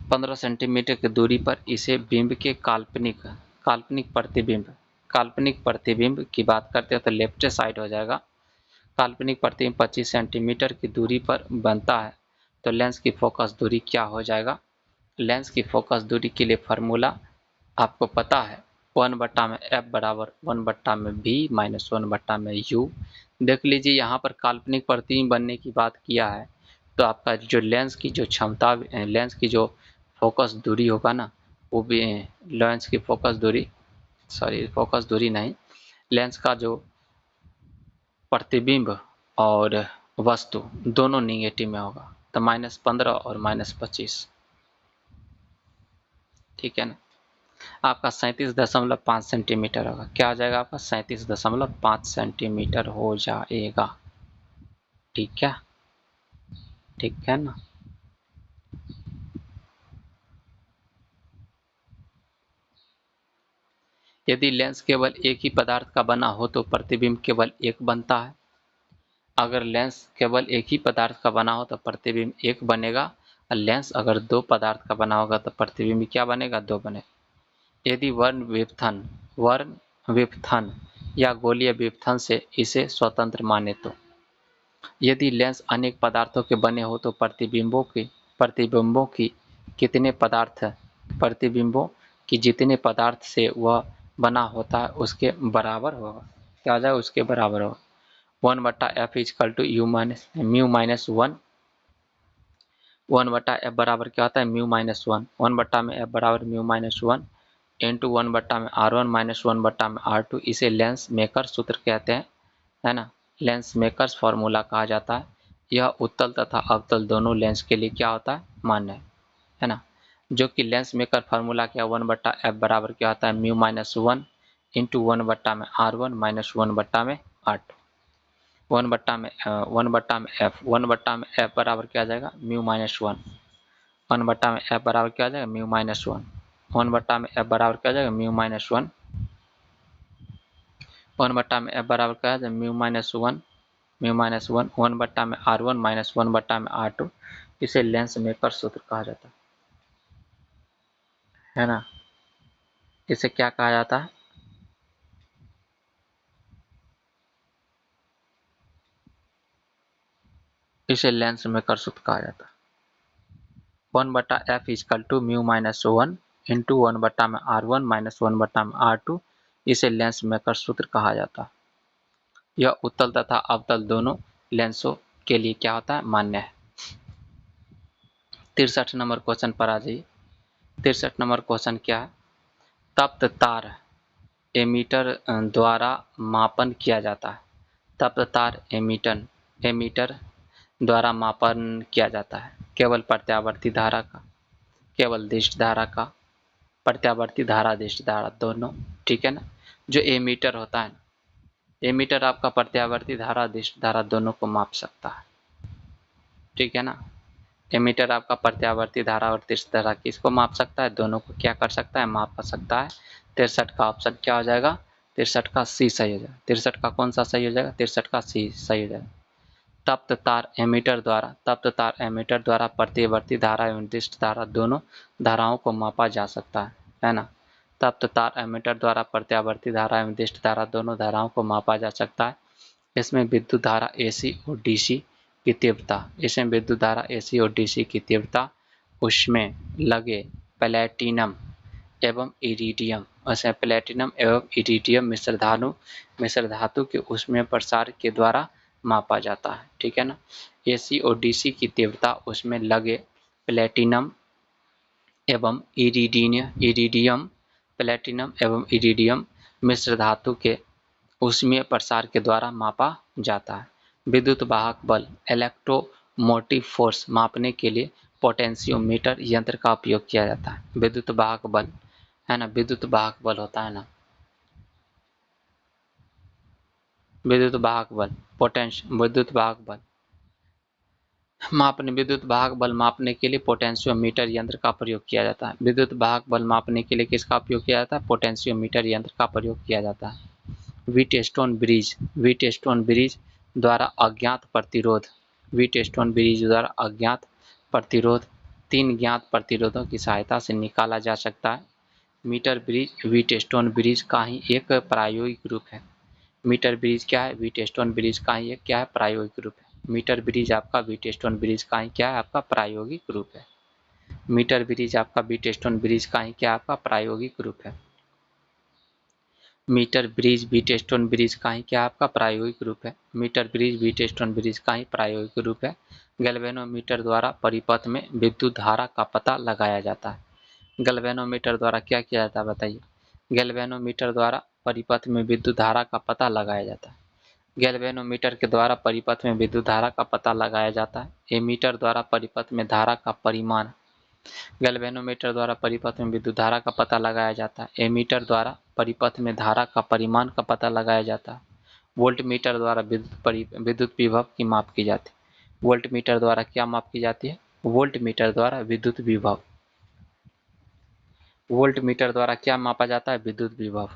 15 सेंटीमीटर की दूरी पर इसे बिंब के काल्पनिक प्रतिबिंब की बात करते हैं तो लेफ्ट साइड हो जाएगा। काल्पनिक प्रतिबिंब 25 सेंटीमीटर की दूरी पर बनता है, तो लेंस की फोकस दूरी क्या हो जाएगा? लेंस की फोकस दूरी के लिए फार्मूला आपको पता है, 1/f बराबर 1/v माइनस 1/u। देख लीजिए यहाँ पर काल्पनिक प्रतिबिंब बनने की बात किया है, तो आपका जो लेंस की जो क्षमता, लेंस की जो फोकस दूरी होगा ना, वो भी लेंस की फोकस दूरी नहीं, लेंस का जो प्रतिबिंब और वस्तु दोनों निगेटिव में होगा, तो -15 और -25। ठीक है ना। आपका 37.5 सेंटीमीटर होगा। क्या हो जाएगा आपका? 37.5 सेंटीमीटर हो जाएगा। ठीक है, ठीक है ना। यदि लेंस केवल एक ही पदार्थ का बना हो तो प्रतिबिंब केवल एक बनता है। अगर लेंस केवल एक ही पदार्थ का बना हो तो प्रतिबिंब एक बनेगा, और लेंस अगर दो पदार्थ का बना होगा तो प्रतिबिंब क्या बनेगा? दो बनेगा। यदि वर्ण विपथन या गोलीय विपथन से इसे स्वतंत्र माने तो यदि लेंस अनेक पदार्थों के बने हो तो प्रतिबिंबों की कितने पदार्थ प्रतिबिंबों की जितने पदार्थ से वह बना होता है उसके बराबर होगा। क्या आ जाएगा? उसके बराबर होगा। 1/f is equal to mu minus one. 1/f बराबर क्या होता है? Mu minus one. 1/f बराबर mu minus one into 1/r1 minus 1/r2। इसे लेंस मेकर सूत्र कहते हैं, है ना। लेंस मेकर्स फॉर्मूला कहा जाता है। यह उत्तल तथा अवतल दोनों लेंस के लिए क्या होता है? मान्य है ना। जो कि लेंस मेकर फार्मूला क्या? 1/f बराबर क्या होता है? Mu minus one into 1/r1 minus 1/r2। 1/f बराबर क्या आ जाएगा? Mu minus one. 1/f बराबर क्या आ जाएगा? Mu minus one. 1/f बराबर क्या आ जाएगा? Mu minus one. 1/f बराबर क्या आ जाएगा? Mu minus one. Mu minus one 1/r1 minus 1/r2। इसे लेंस मेकर सूत्र कहा जाता है ना। इसे क्या कहा जाता है? इसे लेंस मेकर सूत्र कहा जाता है। 1/f is equal to mu minus one into 1/r1 minus 1/r2। इसे लेंस मेकर सूत्र कहा जाता है। यह उत्तल तथा अवतल दोनों लेंसों के लिए क्या होता है? मान्य है। 63 नंबर क्वेश्चन पर आ जाइए। 63 नंबर क्वेश्चन क्या है? तप्त तार एमीटर द्वारा मापन किया जाता है। तप्त तार एमीटर द्वारा मापन किया जाता है केवल प्रत्यावर्ती धारा का, केवल दिष्ट धारा का, प्रत्यावर्ती धारा दिष्ट धारा दोनों, ठीक है ना। जो एमीटर होता है, एमीटर आपका प्रत्यावर्ती धारा दिष्ट धारा दोनों को माप सकता है, ठीक है ना। एमीटर आपका प्रत्यावर्ती धारा और दिष्ट धारा किसको माप सकता है? दोनों को क्या कर सकता है? माप कर सकता है। 63 का ऑप्शन क्या हो जाएगा? 63 का सी सही हो जाएगा। 63 का कौन सा सही हो जाएगा? 63 का सी सही हो जाएगा। तप्त तार एमीटर द्वारा प्रत्यावर्ती धारा एवं दिष्ट धारा दोनों धाराओं को मापा जा सकता है ना। तप्त तार एमीटर द्वारा प्रत्यावर्ती धारा एवं दिष्ट धारा दोनों धाराओं को मापा जा सकता है। इसमें विद्युत धारा एसी और डीसी की तीव्रता, उसमें लगे प्लेटिनम एवं इरिडियम मिश्र धातु के ऊष्मीय प्रसार के द्वारा मापा जाता है, ठीक है ना। एसी और डीसी की तीव्रता उसमें लगे प्लेटिनम एवं इरिडियम मिश्र धातु के ऊष्मीय प्रसार के द्वारा मापा जाता है। विद्युत वाहक बल इलेक्ट्रोमोटिव फोर्स मापने के लिए पोटेंशियोमीटर यंत्र का उपयोग किया जाता है। विद्युत वाहक बल है ना, विद्युत वाहक बल होता है ना, विद्युत वाहक बल विद्युत वाहक बल मापने के लिए पोटेंशियोमीटर यंत्र का प्रयोग किया जाता है। विद्युत वाहक बल मापने के लिए किसका उपयोग किया जाता है? पोटेंशियोमीटर यंत्र का प्रयोग किया जाता है। व्हीटस्टोन ब्रिज द्वारा अज्ञात प्रतिरोध 3 ज्ञात प्रतिरोधों की सहायता से निकाला जा सकता है। मीटर ब्रिज व्हीटस्टोन ब्रिज का ही एक प्रायोगिक रूप है। मीटर ब्रिज क्या है? व्हीटस्टोन ब्रिज का ही एक क्या है? प्रायोगिक रूप है। मीटर ब्रिज आपका व्हीटस्टोन ब्रिज का ही क्या है? आपका प्रायोगिक रूप है। मीटर ब्रिज आपका व्हीटस्टोन ब्रिज का ही क्या? आपका प्रायोगिक रूप है। मीटर ब्रिज व्हीटस्टोन ब्रिज का ही क्या? आपका प्रायोगिक रूप है। मीटर ब्रिज व्हीटस्टोन ब्रिज का ही प्रायोगिक रूप है। गैल्वेनोमीटर द्वारा परिपथ में विद्युत धारा का पता लगाया जाता है। गैल्वेनोमीटर द्वारा क्या किया जाता है बताइए? गैल्वेनोमीटर द्वारा परिपथ में विद्युत धारा का पता लगाया जाता है। गैल्वेनोमीटर के द्वारा परिपथ में विद्युत धारा का पता लगाया जाता है। एमीटर द्वारा परिपथ में धारा का परिमाण, गैल्वेनोमीटर द्वारा परिपथ में विद्युत धारा का पता लगाया जाता है। एमीटर द्वारा परिपथ में धारा का परिमाण का पता लगाया जाता है। वोल्टमीटर द्वारा विद्युत विभव की माप की जाती है। वोल्टमीटर द्वारा क्या माप की जाती है? वोल्टमीटर द्वारा विद्युत विभव। वोल्टमीटर द्वारा क्या मापा जाता है? विद्युत विभव,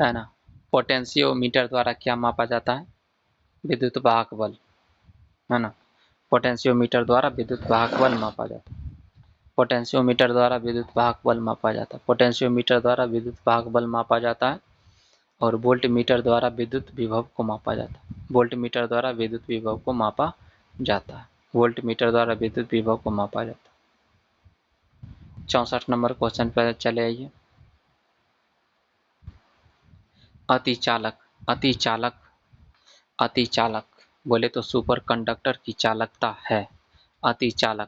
है ना। पोटेंशियोमीटर द्वारा क्या मापा जाता है? विद्युत वाहक बल, है ना। पोटेंशियोमीटर द्वारा विद्युत वाहक बल मापा जाता है। पोटेंशियोमीटर द्वारा विद्युत वाहक बल मापा जाता है। पोटेंशियोमीटर द्वारा विद्युत वाहक बल मापा जाता है। और वोल्टमीटर द्वारा विद्युत विभव को मापा जाता है। वोल्टमीटर द्वारा विद्युत विभव को मापा जाता है। वोल्टमीटर द्वारा विद्युत विभव को मापा जाता है। 64 नंबर क्वेश्चन पर चले आइए। अतिचालक बोले तो सुपर कंडक्टर की चालकता है। अतिचालक,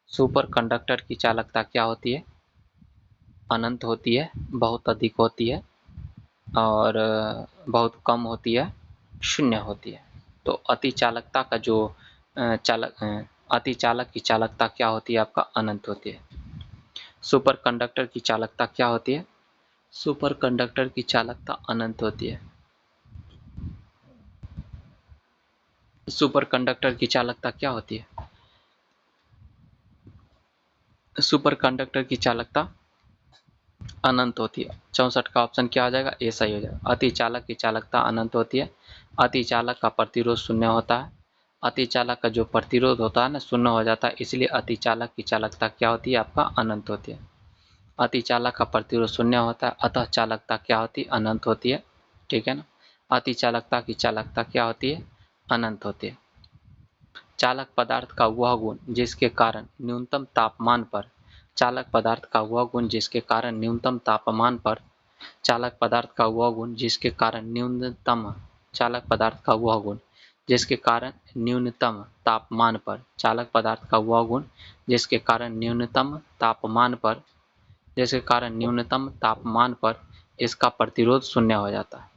सुपर कंडक्टर की चालकता क्या होती है? अनंत होती है, बहुत अधिक होती है, और बहुत कम होती है, शून्य होती है। तो अतिचालकता का जो अतिचालक की चालकता क्या होती है? आपका अनंत होती है। सुपर कंडक्टर की चालकता क्या होती है? सुपर कंडक्टर की चालकता अनंत होती है। सुपर कंडक्टर की चालकता क्या होती है? सुपर कंडक्टर की चालकता अनंत होती है। 64 का ऑप्शन क्या हो जाएगा? ए सही हो जाएगा। अतिचालक की चालकता अनंत होती है। अतिचालक का प्रतिरोध शून्य होता है। अतिचालक का जो प्रतिरोध होता है ना, शून्य हो जाता है, इसलिए अतिचालक की चालकता क्या होती है? आपका अनंत होती है। अतिचालक का प्रतिरोध शून्य होता है, अतः चालकता क्या होती है? अनंत होती है, ठीक है ना। अतिचालकता की चालकता क्या होती है? अनंत होती है। चालक पदार्थ का वह गुण जिसके कारण न्यूनतम तापमान पर चालक पदार्थ का वह गुण जिसके कारण न्यूनतम तापमान पर चालक पदार्थ का वह गुण जिसके कारण न्यूनतम चालक पदार्थ का वह गुण जिसके कारण न्यूनतम तापमान पर चालक पदार्थ का वह गुण जिसके कारण न्यूनतम तापमान पर इसका प्रतिरोध शून्य हो जाता है।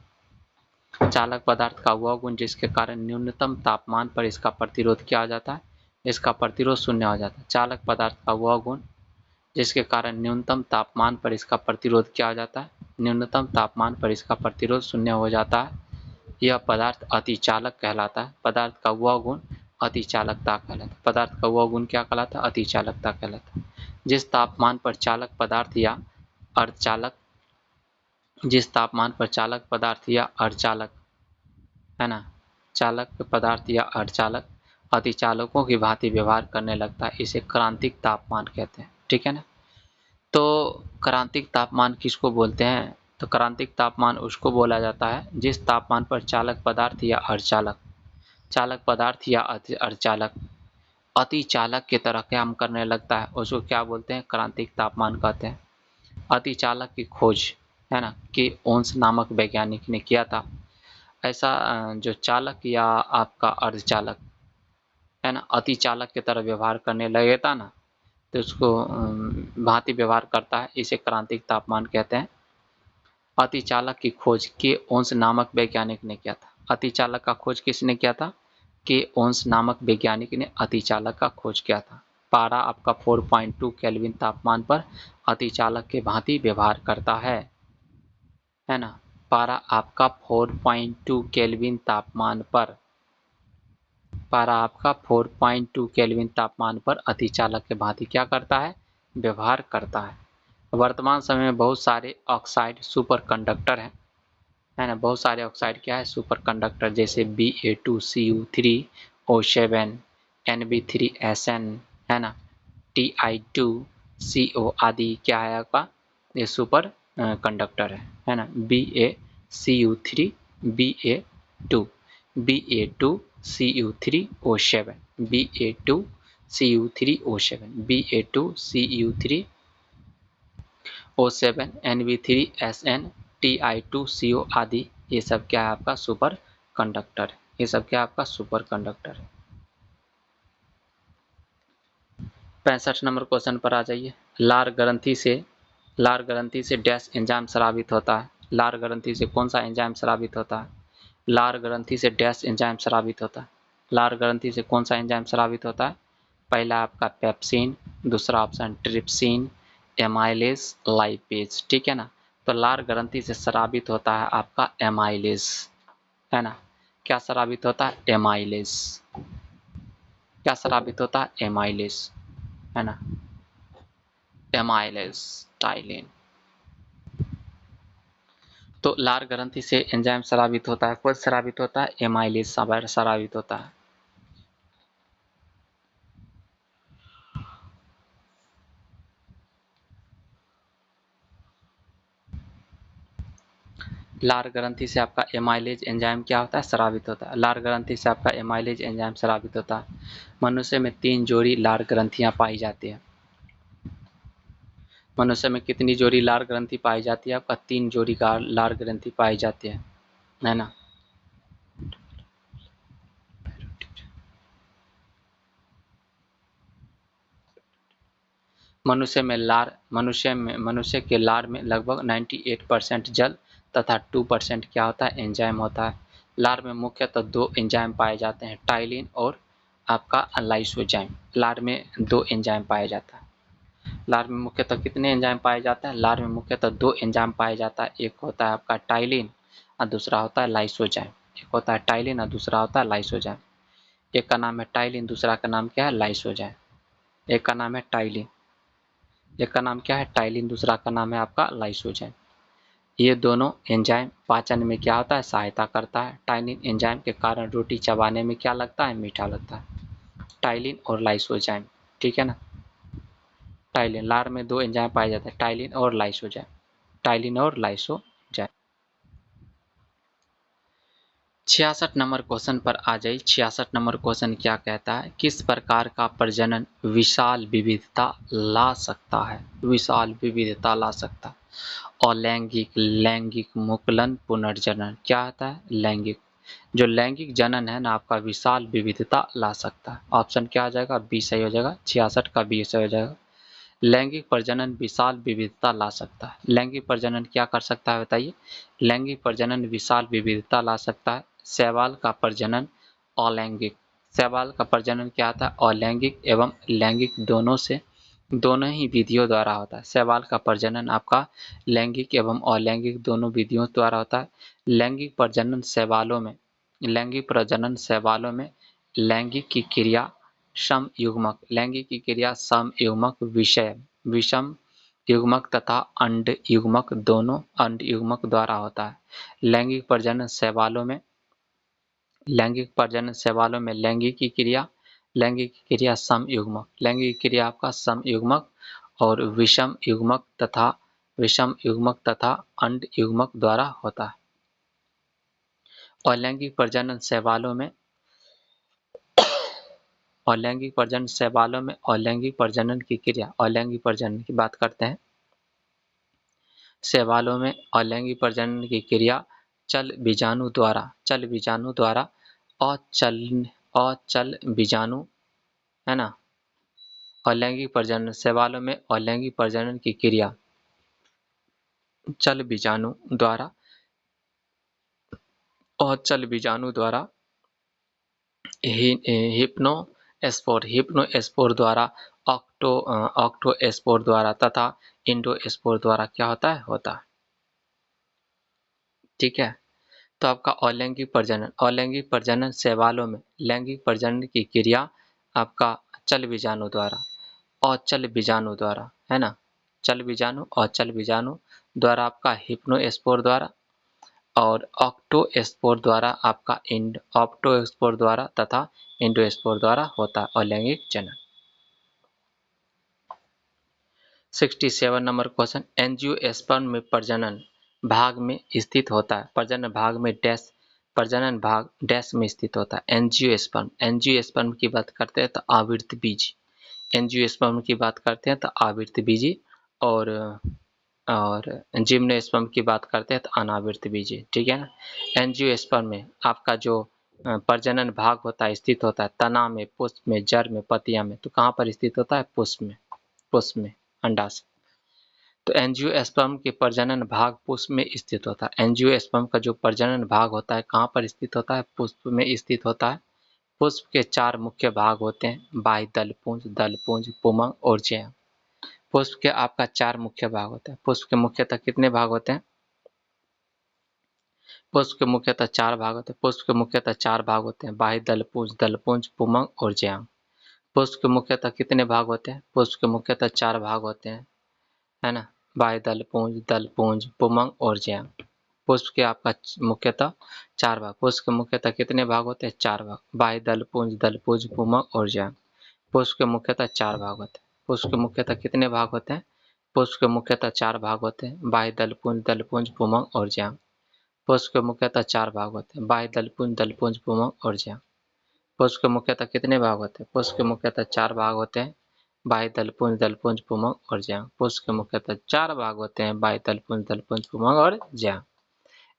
चालक पदार्थ का वह गुण जिसके कारण न्यूनतम तापमान पर इसका प्रतिरोध क्या हो जाता है, इसका प्रतिरोध शून्य हो जाता है। चालक पदार्थ का वह गुण जिसके कारण न्यूनतम तापमान पर इसका प्रतिरोध क्या हो जाता है, न्यूनतम तापमान पर इसका प्रतिरोध शून्य हो जाता है। यह पदार्थ अतिचालक कहलाता है। पदार्थ का वह गुण अतिचालकता कहलाता है। पदार्थ का वह गुण क्या कहलाता है, अतिचालकता कहलाता है। जिस तापमान पर चालक पदार्थ या अर्धचालक जिस तापमान पर चालक पदार्थ या अर्धचालक है ना, चालक पदार्थ या अर्धचालक अतिचालकों की भांति व्यवहार करने लगता है, इसे क्रांतिक तापमान कहते हैं। ठीक है ना। तो क्रांतिक तापमान किसको बोलते हैं, तो क्रांतिक तापमान उसको बोला जाता है जिस तापमान पर चालक पदार्थ या अर्धचालक अर्धचालक अतिचालक की तरह काम करने लगता है, उसको क्या बोलते हैं, क्रांतिक तापमान कहते हैं। अतिचालक की खोज है ना कि ओन्स नामक वैज्ञानिक ने किया था। ऐसा जो चालक या आपका अर्धचालक है ना अतिचालक की तरह व्यवहार करने लगेगा ना, तो उसको भांति व्यवहार करता है, इसे क्रांतिक तापमान कहते हैं। अतिचालक की खोज के ओन्स नामक वैज्ञानिक ने किया था। अतिचालक का खोज किसने किया था, के ओन्स नामक वैज्ञानिक ने अतिचालक का खोज किया था। पारा आपका 4.2 केल्विन तापमान पर अतिचालक के भांति व्यवहार करता है ना। पारा आपका 4.2 केल्विन तापमान पर अतिचालक के भांति क्या करता है, व्यवहार करता है। वर्तमान समय में बहुत सारे ऑक्साइड सुपर कंडक्टर है ना, बहुत सारे ऑक्साइड क्या है, सुपर कंडक्टर, जैसे Ba2CU3O7 Nb3SN है ना, Ti2CO आदि क्या है आपका, ये सुपर कंडक्टर है ना। Ba2CU3 Ba2CU3O7 Ba2CU3O7 Nb3SN Ti2CO आदि, ये सब क्या है आपका सुपर कंडक्टर है। ये सब क्या आपका सुपर कंडक्टर है। 65 नंबर क्वेश्चन पर आ जाइए। लार ग्रंथि से डैश एंजाइम स्रावित होता है। लार ग्रंथि से कौन सा एंजाइम स्रावित होता है, लार ग्रंथि से डैश एंजाइम स्रावित होता है। लार ग्रंथि से कौन सा एंजाइम स्रावित होता है, पहला आपका पेप्सिन, दूसरा ऑप्शन ट्रिप्सिन, एमाइलेज, लाइपेज। ठीक है ना। तो लार ग्रंथि से स्रावित होता है आपका एमाइलेज है ना। क्या स्रावित होता है, एमाइलेज। क्या स्रावित होता है, एमाइलेज है ना, एमाइलेज टाइलिन। तो लार ग्रंथि से एंजाइम स्रावित होता है, कौन स्रावित होता है, एमाइलेज स्रावित होता है। लार ग्रंथि से आपका एमाइलेज एंजाइम क्या होता है, स्रावित होता है। लार ग्रंथि से आपका एमाइलेज एंजाइम स्रावित होता है। मनुष्य में 3 जोड़ी लार ग्रंथियां पाई जाती है। मनुष्य में कितनी जोड़ी लार ग्रंथि पाई जाती है, आपका 3 जोड़ी का लार ग्रंथि पाई जाती है ना। मनुष्य के लार में लगभग 98% जल तथा 2% क्या होता है, एंजाइम होता है। लार में मुख्यतः 2 एंजाइम पाए जाते हैं, टाइलिन और आपका लाइसोजाइम। लार में 2 एंजाइम पाया जाता है। लार में मुख्यतः कितने एंजाइम पाए जाते हैं, लार में मुख्यतः 2 एंजाइम पाया जाता है। एक होता है आपका टाइलिन और दूसरा होता है लाइसोजाइम। एक होता है टाइलिन और दूसरा होता है लाइसोजाइम। एक का नाम है टाइलिन, दूसरा का नाम क्या है, लाइसोजाइम। एक का नाम है टाइलिन, एक का नाम क्या है, टाइलिन, दूसरा का नाम है आपका लाइसोजाइम। ये दोनों एंजाइम पाचन में क्या होता है, सहायता करता है। टाइलिन एंजाइम के कारण रोटी चबाने में क्या लगता है, मीठा लगता है। टाइलिन और लाइसोजाइम। ठीक है ना। टाइलिन, लार में 2 एंजाइम पाए जाते हैं, टाइलिन और लाइसोजाइम। टाइलिन और लाइसोजाइम। 66 नंबर क्वेश्चन पर आ जाइए। 66 नंबर क्वेश्चन क्या कहता है, किस प्रकार का प्रजनन विशाल विविधता ला सकता है, विशाल विविधता ला सकता है। अलैंगिक, लैंगिक, मुकुलन, पुनर्जनन। क्या होता है, लैंगिक। जो लैंगिक जनन है ना आपका विशाल विविधता ला सकता है। ऑप्शन क्या आ जाएगा? बी सही हो जाएगा। 66 का बी सही हो जाएगा। लैंगिक प्रजनन विशाल विविधता ला सकता है। लैंगिक प्रजनन क्या कर सकता है बताइए? लैंगिक प्रजनन विशाल विविधता ला सकता है। शैवाल का प्रजनन अलैंगिक, शैवाल का प्रजनन क्या आता है? अलैंगिक एवं लैंगिक दोनों ही विधियों द्वारा होता है। शैवाल का प्रजनन आपका लैंगिक एवं अलैंगिक दोनों विधियों द्वारा होता है। लैंगिक प्रजनन शैवालों में लैंगिक की क्रिया समयुग्मक, लैंगिक की क्रिया समयुग्मक विषम युग्मक तथा अंड युग्मक दोनों अंड युग्मक द्वारा होता है। लैंगिक प्रजनन शैवालों में लैंगिक की क्रिया समयुग्मक, लैंगिक क्रिया आपका समयुग्मक और विषम युग्मक तथा अंड युग्मक द्वारा होता है। और लैंगिक प्रजनन शैवालों में अलैंगिक प्रजनन की क्रिया, अलैंगिक प्रजनन की बात करते हैं। शैवालों में अलैंगिक प्रजनन की क्रिया चल बीजाणु द्वारा अचल बीजाणु है ना। अलैंगिक प्रजनन शैवालों में अलैंगिक प्रजनन की क्रिया चल बीजाणु द्वारा हिप्नोस्पोर द्वारा ऑक्टोस्पोर द्वारा तथा इंडोस्पोर द्वारा क्या होता है। ठीक है। तो आपका अलैंगिक प्रजनन शैवालों में लैंगिक प्रजनन की क्रिया आपका चल बीजाणु द्वारा है ना। चल बीजाणु द्वारा आपका हिप्नोस्पोर द्वारा और ऑक्टोस्पोर द्वारा तथा इंडोस्पोर द्वारा होता है अलैंगिक जनन। 67 नंबर क्वेश्चन, एंजियोस्पर्म में प्रजनन भाग में स्थित होता है। प्रजनन भाग डैश में स्थित होता है। एंजियोस्पर्म की बात करते हैं तो आवृत्त बीज, एंजियोस्पर्म की बात करते हैं तो आवृत्त बीजी और जिम्नोस्पर्म की बात करते हैं तो अनावृत बीजी। ठीक है ना। एंजियोस्पर्म में आपका जो प्रजनन भाग होता है स्थित होता है तना में, पुष्प में, जड़ में, पतिया में। तो कहाँ पर स्थित होता है? पुष्प में अंडाशय। तो एंजियोस्पर्म के प्रजनन भाग पुष्प में स्थित होता है। एंजियोस्पर्म का जो प्रजनन भाग होता है कहाँ पर स्थित होता है? पुष्प में स्थित होता है। पुष्प के 4 मुख्य भाग होते हैं, बाह्य दलपुंज, पुमंग और जैम। पुष्प के आपका 4 मुख्य भाग होते हैं। पुष्प के मुख्यतः कितने भाग होते हैं? पुष्प के मुख्यतः 4 भाग होते हैं, बाह्य दलपुंज, पुमंग और जैम। पुष्प के मुख्यतः कितने भाग होते हैं? पुष्प के मुख्यतः 4 भाग होते हैं, है ना। बाह्य दलपुंज, पुमंग और जैम। पुष्प के आपका मुख्यतः 4 भाग। पुष्प के मुख्यतः कितने भाग होते हैं? 4 भाग, बाह्य दलपुंज, पुमंग और जैम। पुष्प के मुख्यतः 4 भाग होते हैं। पुष्प के मुख्यतः कितने भाग होते हैं? पुष्प के मुख्यतः 4 भाग होते हैं, बाह्य दलपुंज, पुमंग और जैम। पुष्प के मुख्यतः 4 भाग होते हैं, बाह्य दलपुंज, पुमंग और जैम। पुष्प के मुख्यतः कितने भाग होते हैं? पुष्प के मुख्यतः 4 भाग होते हैं, बाह्य दलपुंज, पुमंग और जैम। पुष्प के मुख्यतः 4 भाग होते हैं, बाह्य दलपुंज, पुमंग और जैम।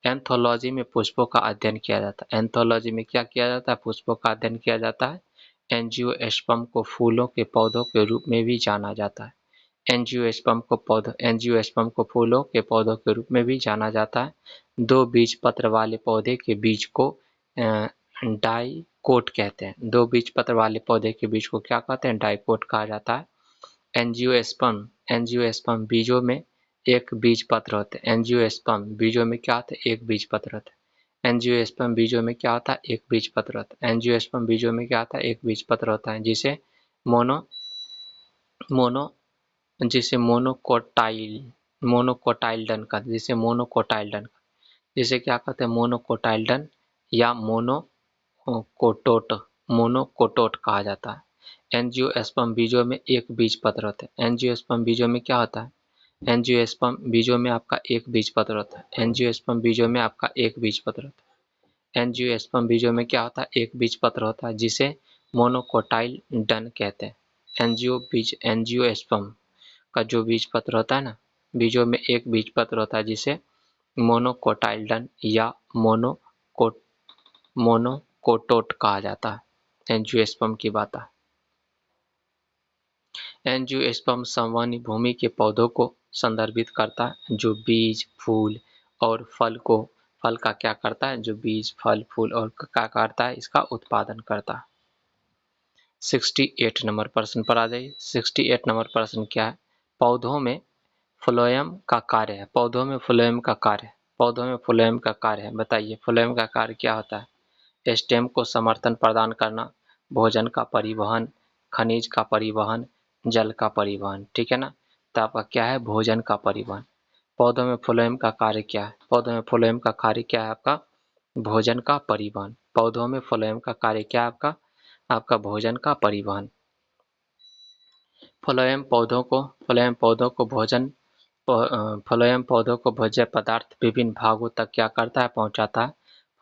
एंथोलॉजी में पुष्पों का अध्ययन किया जाता है। एंथोलॉजी में क्या किया जाता है? पुष्पों का अध्ययन किया जाता है। एंजियोस्पर्म को फूलों के पौधों के रूप में भी जाना जाता है। एंजियोस्पर्म को फूलों के पौधों के रूप में भी जाना जाता है। 2 बीज पत्र वाले पौधे के बीज को डाइकोट कहते हैं। 2 बीज पत्र वाले पौधे के बीज को क्या कहते हैं? डाइकोट कहा जाता है। एंजियोस्पर्म बीजों में एक बीज पत्र होते हैं। एंजियोस्पर्म बीजों में क्या होता है? एक बीज पत्र होता है। एंजियोस्पर्म बीजों में क्या होता है? एक बीज पत्र होता है। एंजियोस्पर्म बीजों में क्या होता है? एक बीज पत्र होता है, जिसे मोनोकोटाइल्डन का जिसे क्या कहते हैं? मोनोकोटाइल्डन या मोनोकोटोट कहा जाता है। एंजियोस्पर्म बीजों में एक बीज पत्र होते हैं। एंजियोस्पर्म बीजों में क्या होता है? एंजियोस्पर्म बीजों में आपका एक बीज पत्र होता है। एंजियोस्पर्म बीजों में आपका एक बीज पत्र होता है। एंजियोस्पर्म बीजों में क्या होता है? एक बीज पत्र होता है, जिसे मोनोकोटाइल्डन कहते हैं। एंजियोस्पर्म का जो बीज पत्र होता है ना, बीजों में एक बीज पत्र होता है, जिसे मोनोकोटाइल्डन या मोनोकोटोट कहा जाता है। एंजियोस्पर्म की बात है। एंजियोस्पर्म संवहनी भूमि के पौधों को संदर्भित करता है जो बीज, फूल और फल का क्या करता है, जो बीज, फल, फूल और क्या करता है, इसका उत्पादन करता है। 68 नंबर प्रश्न पर आ जाइए। 68 नंबर प्रश्न क्या है? पौधों में फ्लोएम का कार्य है। पौधों में फ्लोएम का कार्य है। पौधों में फ्लोएम का कार्य है, बताइए फ्लोएम का कार्य क्या होता है? स्टेम को समर्थन प्रदान करना, भोजन का परिवहन, खनिज का परिवहन, जल का परिवहन, ठीक है ना। तो आपका क्या है? भोजन का परिवहन। पौधों में फ्लोएम का कार्य क्या है? पौधों में फ्लोएम का कार्य क्या है आपका? भोजन का परिवहन। पौधों में फ्लोएम का कार्य क्या है आपका? आपका भोजन का परिवहन। फ्लोएम पौधों को भोजन फ्लोएम पौधों को भोज्य पदार्थ विभिन्न भागों तक क्या करता है? पहुंचाता है।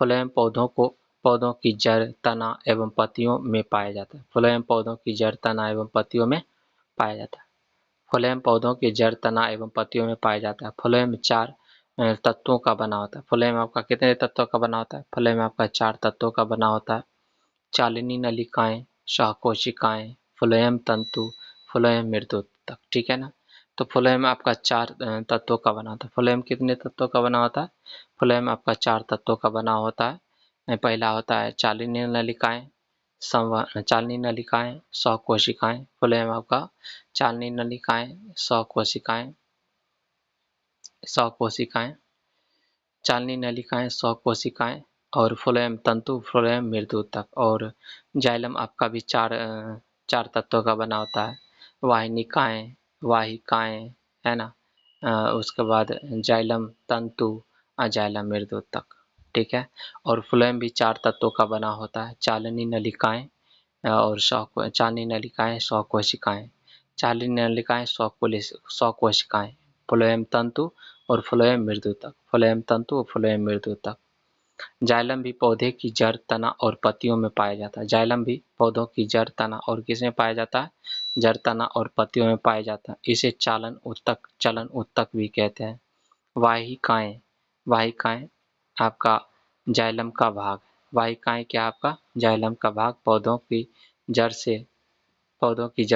फ्लोएम पौधों की जड़, तना एवं पत्तियों में पाया जाता है। फ्लोएम पौधों की जड़, तना एवं पत्तियों में पाया जाता है। फ्लोएम पौधों की जड़, तना एवं पत्तियों में पाया जाता है। फ्लोएम 4 तत्वों का बना होता है। फ्लोएम आपका कितने तत्वों का बना होता है? फ्लोएम आपका 4 तत्वों का बना होता है। चालिनी नलिकाएं, सहकोशिकाएं, फ्लोएम तंतु, फ्लोएम मृदुतक, ठीक है ना। तो फ्लोएम आपका 4 तत्वों का बना होता है। फ्लोएम कितने तत्वों का बना होता है? फ्लोएम आपका 4 तत्वों का बना होता है। पहला होता है चालिनी नलिकाएं, चालिनी नलिकाएं, सहकोशिकाएं। फ्लोएम आपका चालिनी नलिकाएं, सहकोशिकाएं, सहकोशिकाएं, चालिनी नलिकाएं, सहकोशिकाएं और फ्लोएम तंतु, फ्लोएम मृदुतक। और जाइलम आपका भी 4 तत्वों का बना होता है। वाहिनिकाएं, वाहिकाएं, है ना। उसके बाद जाइलम तंतु, अजाइलम मृदुतक, ठीक है। और फ्लोएम भी 4 तत्वों का बना होता है। चालिनी नलिकाएं और चालिनी नलिकाएं, सहकोशिकाएं, चालिनी नलिकाएं, सहकोशिकाएं, फ्लोएम तंतु और फ्लोएम मृदुतक, फ्लोएम तंतु और फ्लोएम मृदुतक। जाइलम भी पौधे की जड़, तना और पत्तियों में पाया जाता है। जाइलम भी पौधों की जड़, तना और किसमें पाया जाता है? जड़, तना और पत्तियों में पाया जाता है। इसे चलन उत्तक भी कहते हैं। वाहिकाएं, वाहिकाएं आपका जाइलम का भाग। वाहिकाएं क्या आपका? जाइलम का भाग पौधों की जड़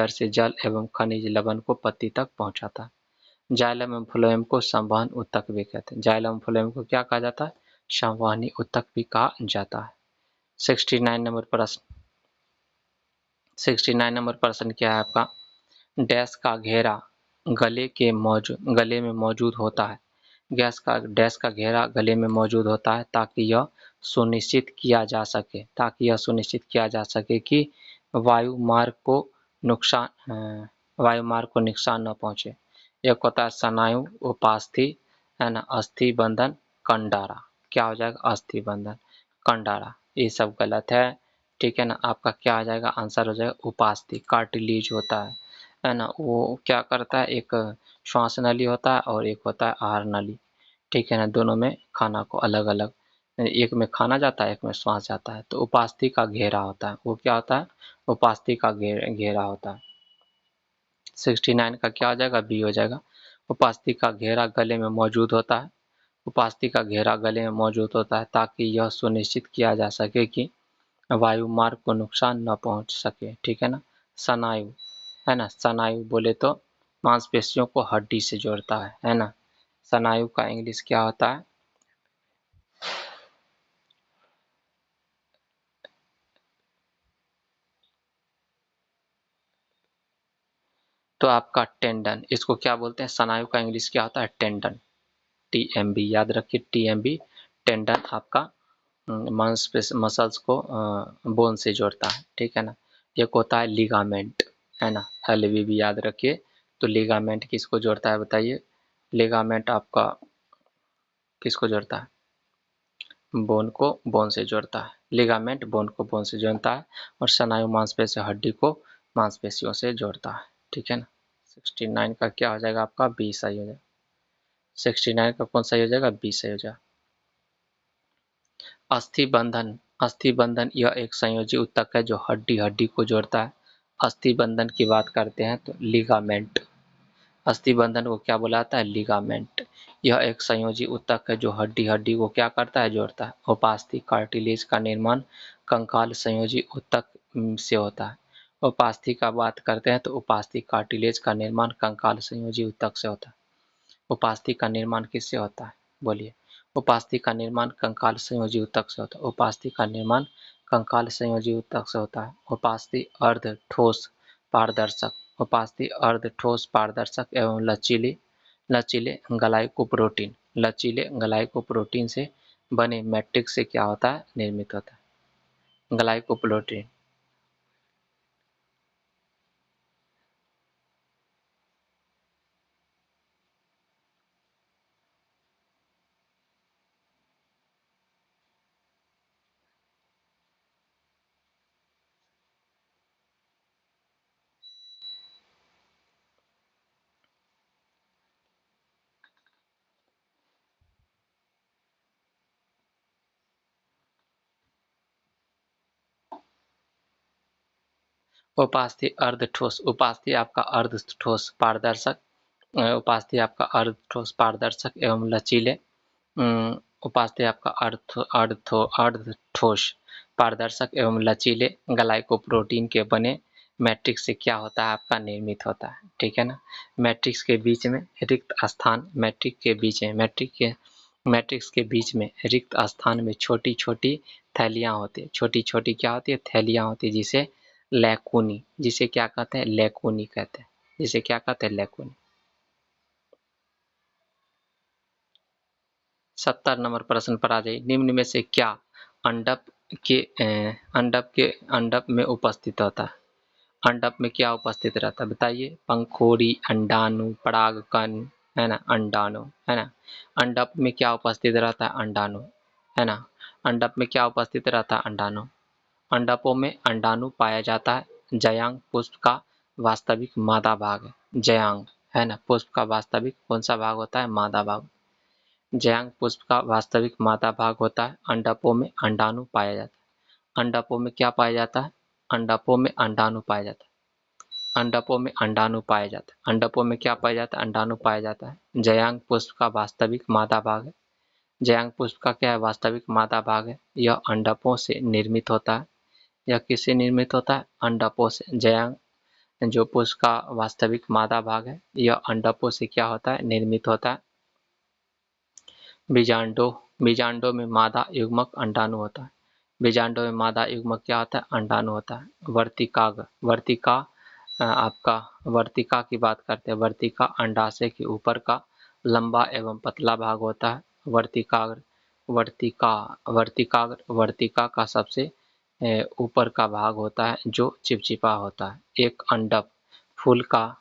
से जल एवं खनिज लवण को पत्ती तक पहुंचाता है। जाइलम एवं फ्लोएम को संवहन उत्तक भी कहते हैं। जाइलम एवं फ्लोएम को क्या कहा जाता है? संवहनी उत्तक भी कहा जाता है। 69 नंबर प्रश्न। 69 नंबर प्रश्न क्या है आपका? डैश का घेरा गले में मौजूद होता है। डैश का घेरा गले में मौजूद होता है ताकि यह सुनिश्चित किया जा सके कि वायु मार्ग को नुकसान न पहुंचे। एक होता है स्नायु, उपास्थि, है ना, अस्थि बंधन, कंडारा। क्या हो जाएगा? अस्थि बंधन, कंडारा। ये सब गलत है, ठीक है ना। आपका क्या आ जाएगा? आंसर हो जाएगा उपास्थि। कार्टिलेज होता है ना, वो क्या करता है? एक श्वास नली होता है और एक होता है आहार नली, ठीक है ना। दोनों में खाना को अलग अलग, एक में खाना जाता है, एक में श्वास जाता है। तो उपास्थि का घेरा होता है, वो क्या होता है? उपास्थि का घेरा होता है। 69 का क्या हो जाएगा? बी हो जाएगा। उपास्थि का घेरा गले में मौजूद होता है। उपास्थि का घेरा गले में मौजूद होता है ताकि यह सुनिश्चित किया जा सके कि वायु मार्ग को नुकसान न पहुंच सके, ठीक है ना। स्नायु, है ना, स्नायु बोले तो मांसपेशियों को हड्डी से जोड़ता है ना। स्नायु का इंग्लिश क्या होता है? तो आपका टेंडन, इसको क्या बोलते हैं? स्नायु का इंग्लिश क्या होता है? टेंडन, टीएमबी, याद रखिए टीएमबी। टेंडन आपका मांसपेशी मसल्स को बोन से जोड़ता है, ठीक है ना। एक होता है लिगामेंट, है ना, एलवी भी याद रखिए। तो लिगामेंट किसको जोड़ता है बताइए? लिगामेंट आपका किसको जोड़ता है? बोन को बोन से जोड़ता है। लिगामेंट बोन को बोन से जोड़ता है और स्नायु मांसपेशी हड्डी को मांसपेशियों से जोड़ता है, ठीक है ना। 69 का क्या हो जाएगा आपका? बी सही हो जाएगा। 69 का कौन सही हो जाएगा? बी सही हो जाएगा। अस्थि बंधन, अस्थि बंधन यह एक संयोजी ऊतक है जो हड्डी हड्डी को जोड़ता है। अस्थि बंधन की बात करते हैं तो लिगामेंट, अस्थि बंधन को क्या बोला जाता है? लिगामेंट। यह एक संयोजी ऊतक है जो हड्डी हड्डी को क्या करता है, जोड़ता है। उपास्थि कार्टिलेज का निर्माण कंकाल संयोजी ऊतक से होता है। उपास्थि का बात करते हैं तो उपास्थि कार्टिलेज का निर्माण कंकाल संयोजी ऊतक से होता है। उपास्थि का निर्माण किससे होता है, बोलिए। उपास्थि का निर्माण कंकाल संयोजी ऊतक से होता है। उपास्थि का निर्माण कंकाल संयोजी ऊतक से होता है। उपास्थि अर्ध ठोस पारदर्शक, उपास्थि अर्ध ठोस पारदर्शक एवं लचीले लचीले ग्लाइकोप्रोटीन, लचीले ग्लाइकोप्रोटीन से बने मैट्रिक्स से क्या होता है, निर्मित होता है ग्लाइकोप्रोटीन। उपास्थि अर्ध ठोस, उपास्थि आपका अर्ध ठोस पारदर्शक, उपास्थि आपका अर्ध ठोस पारदर्शक एवं लचीले, उपास्थि आपका अर्ध ठोस पारदर्शक एवं लचीले ग्लाइकोप्रोटीन के बने मैट्रिक्स से क्या होता है, आपका निर्मित होता है। ठीक है ना। मैट्रिक्स के बीच में रिक्त स्थान, मैट्रिक्स के बीच में रिक्त स्थान में छोटी छोटी थैलियां होती है। छोटी छोटी क्या होती है, थैलियां होती है, जिसे लैकुनी, जिसे क्या कहते हैं, लैकुनी कहते हैं, जिसे क्या कहते हैं, लैकुनी। 70 नंबर प्रश्न पर आ जाइए। निम्न में से क्या अंडप के अंडप में उपस्थित होता है। अंडप में क्या उपस्थित रहता है, बताइए। पंखोड़ी, अंडाणु, परागकण, है ना, अंडाणु, है ना। अंडप में क्या उपस्थित रहता है, अंडाणु, है ना। अंडप में क्या उपस्थित रहता है, अंडाणु। अंडपों में अंडाणु पाया जाता है। जयांग पुष्प का वास्तविक मादा भाग है। जयांग, है ना, पुष्प का वास्तविक कौन सा भाग होता है, मादा भाग। जयांग पुष्प का वास्तविक मादा भाग होता है। अंडपों में अंडाणु पाया जाता है। अंडपों में क्या पाया जाता है, अंडपों में अंडाणु पाया जाता है। अंडपों में अंडाणु पाया जाता है। अंडपों में क्या पाया जाता है, अंडाणु पाया जाता है। जयांग पुष्प का वास्तविक मादा भाग है। जयांग पुष्प का क्या है, वास्तविक मादा भाग है। यह अंडपों से निर्मित होता है। यह किससे निर्मित होता है, अंडपों से। जयांग जो पुष्प का वास्तविक मादा भाग है, यह अंडपों से क्या होता है, निर्मित होता है। बीजांडों, बीजांडों में मादा युग्मक अंडाणु होता है। बीजांडों में मादा युग्मक क्या होता है, अंडाणु होता है। वर्तिकाग्र, वर्तिका आपका वर्तिका की बात करते हैं। वर्तिका अंडाशय के ऊपर का लंबा एवं पतला भाग होता है। वर्तिकाग्र, वर्तिका का सबसे ऊपर का भाग होता है जो चिपचिपा होता है। एक अंडक फूल का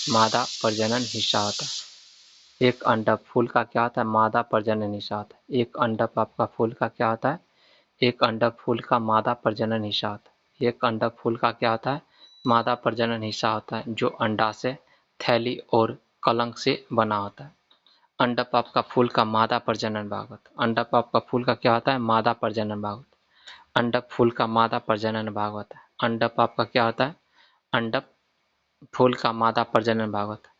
मादा प्रजनन हिस्सा होता है। एक अंडक फूल का क्या होता है, मादा प्रजनन हिस्सा होता है। एक अंडक आपका फूल का क्या होता है, एक अंडक फूल का मादा प्रजनन हिस्सा होता है। एक अंडक फूल का क्या होता है, मादा प्रजनन हिस्सा होता है, जो अंडाशय, थैली और कलंक से बना होता है। अंडक आपका फूल का मादा प्रजनन भाग होता है। अंडक आपका फूल का क्या होता है, मादा प्रजनन भाग होता है। अंडक फूल का मादा प्रजनन भाग होता है। अंडक आपका क्या होता है, अंडक फूल का मादा प्रजनन भाग होता है।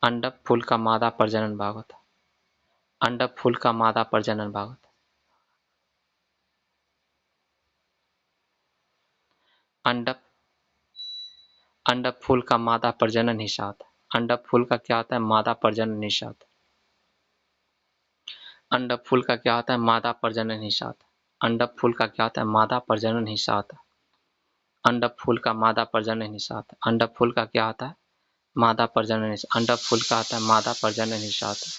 अंडक फूल का मादा प्रजनन भाग होता है। अंडक फूल का मादा प्रजनन भाग होता है। अंडक अंडक फूल का मादा प्रजनन हिस्सा होता है। अंडक फूल का क्या होता है, मादा प्रजनन हिस्सा होता है। अंडक फूल का क्या होता है, मादा प्रजनन हिस्सा होता है। अंडक फूल का क्या होता है, मादा प्रजनन हिस्सा होता है। अंडक फूल का मादा प्रजनन हिस्सा होता है। अंडक फूल का क्या होता है, मादा प्रजनन हिस्सा। अंडक फूल का आता है मादा प्रजनन हिस्सा होता है।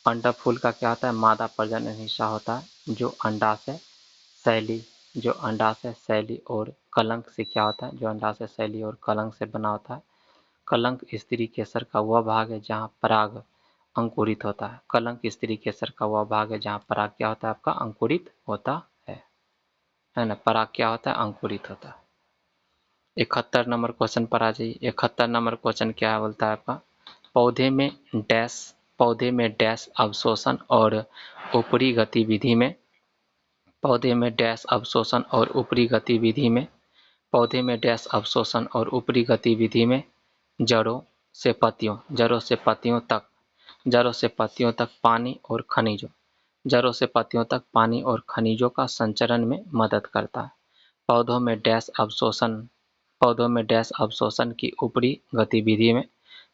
अंडक फूल का क्या होता है, मादा प्रजनन हिस्सा होता है, जो अंडाशय, शैली, जो अंडाशय, शैली और कलंक से क्या होता है, जो अंडाशय, शैली और कलंक से बना होता है। कलंक स्त्री केसर का वह भाग है जहाँ पराग अंकुरित होता है। कलंक स्त्री केसर का वह भाग है जहाँ पराग क्या होता है, आपका अंकुरित होता है ना। पराग क्या होता है, अंकुरित होता है। 71 नंबर क्वेश्चन पर आ जाइए। 71 नंबर क्वेश्चन क्या बोलता है आपका, पौधे में डैश, पौधे में डैश अवशोषण और ऊपरी गतिविधि में, पौधे में डैश अवशोषण और ऊपरी गतिविधि में, पौधे में डैश अवशोषण और ऊपरी गतिविधि में जड़ों, से पत्तियों, जड़ों से पत्तियों तक, जड़ों से पत्तियों तक पानी और खनिजों, जड़ों से पत्तियों तक पानी और खनिजों का संचरण में मदद करता है। पौधों में डैश अवशोषण, पौधों में डैश अवशोषण की ऊपरी गतिविधि में,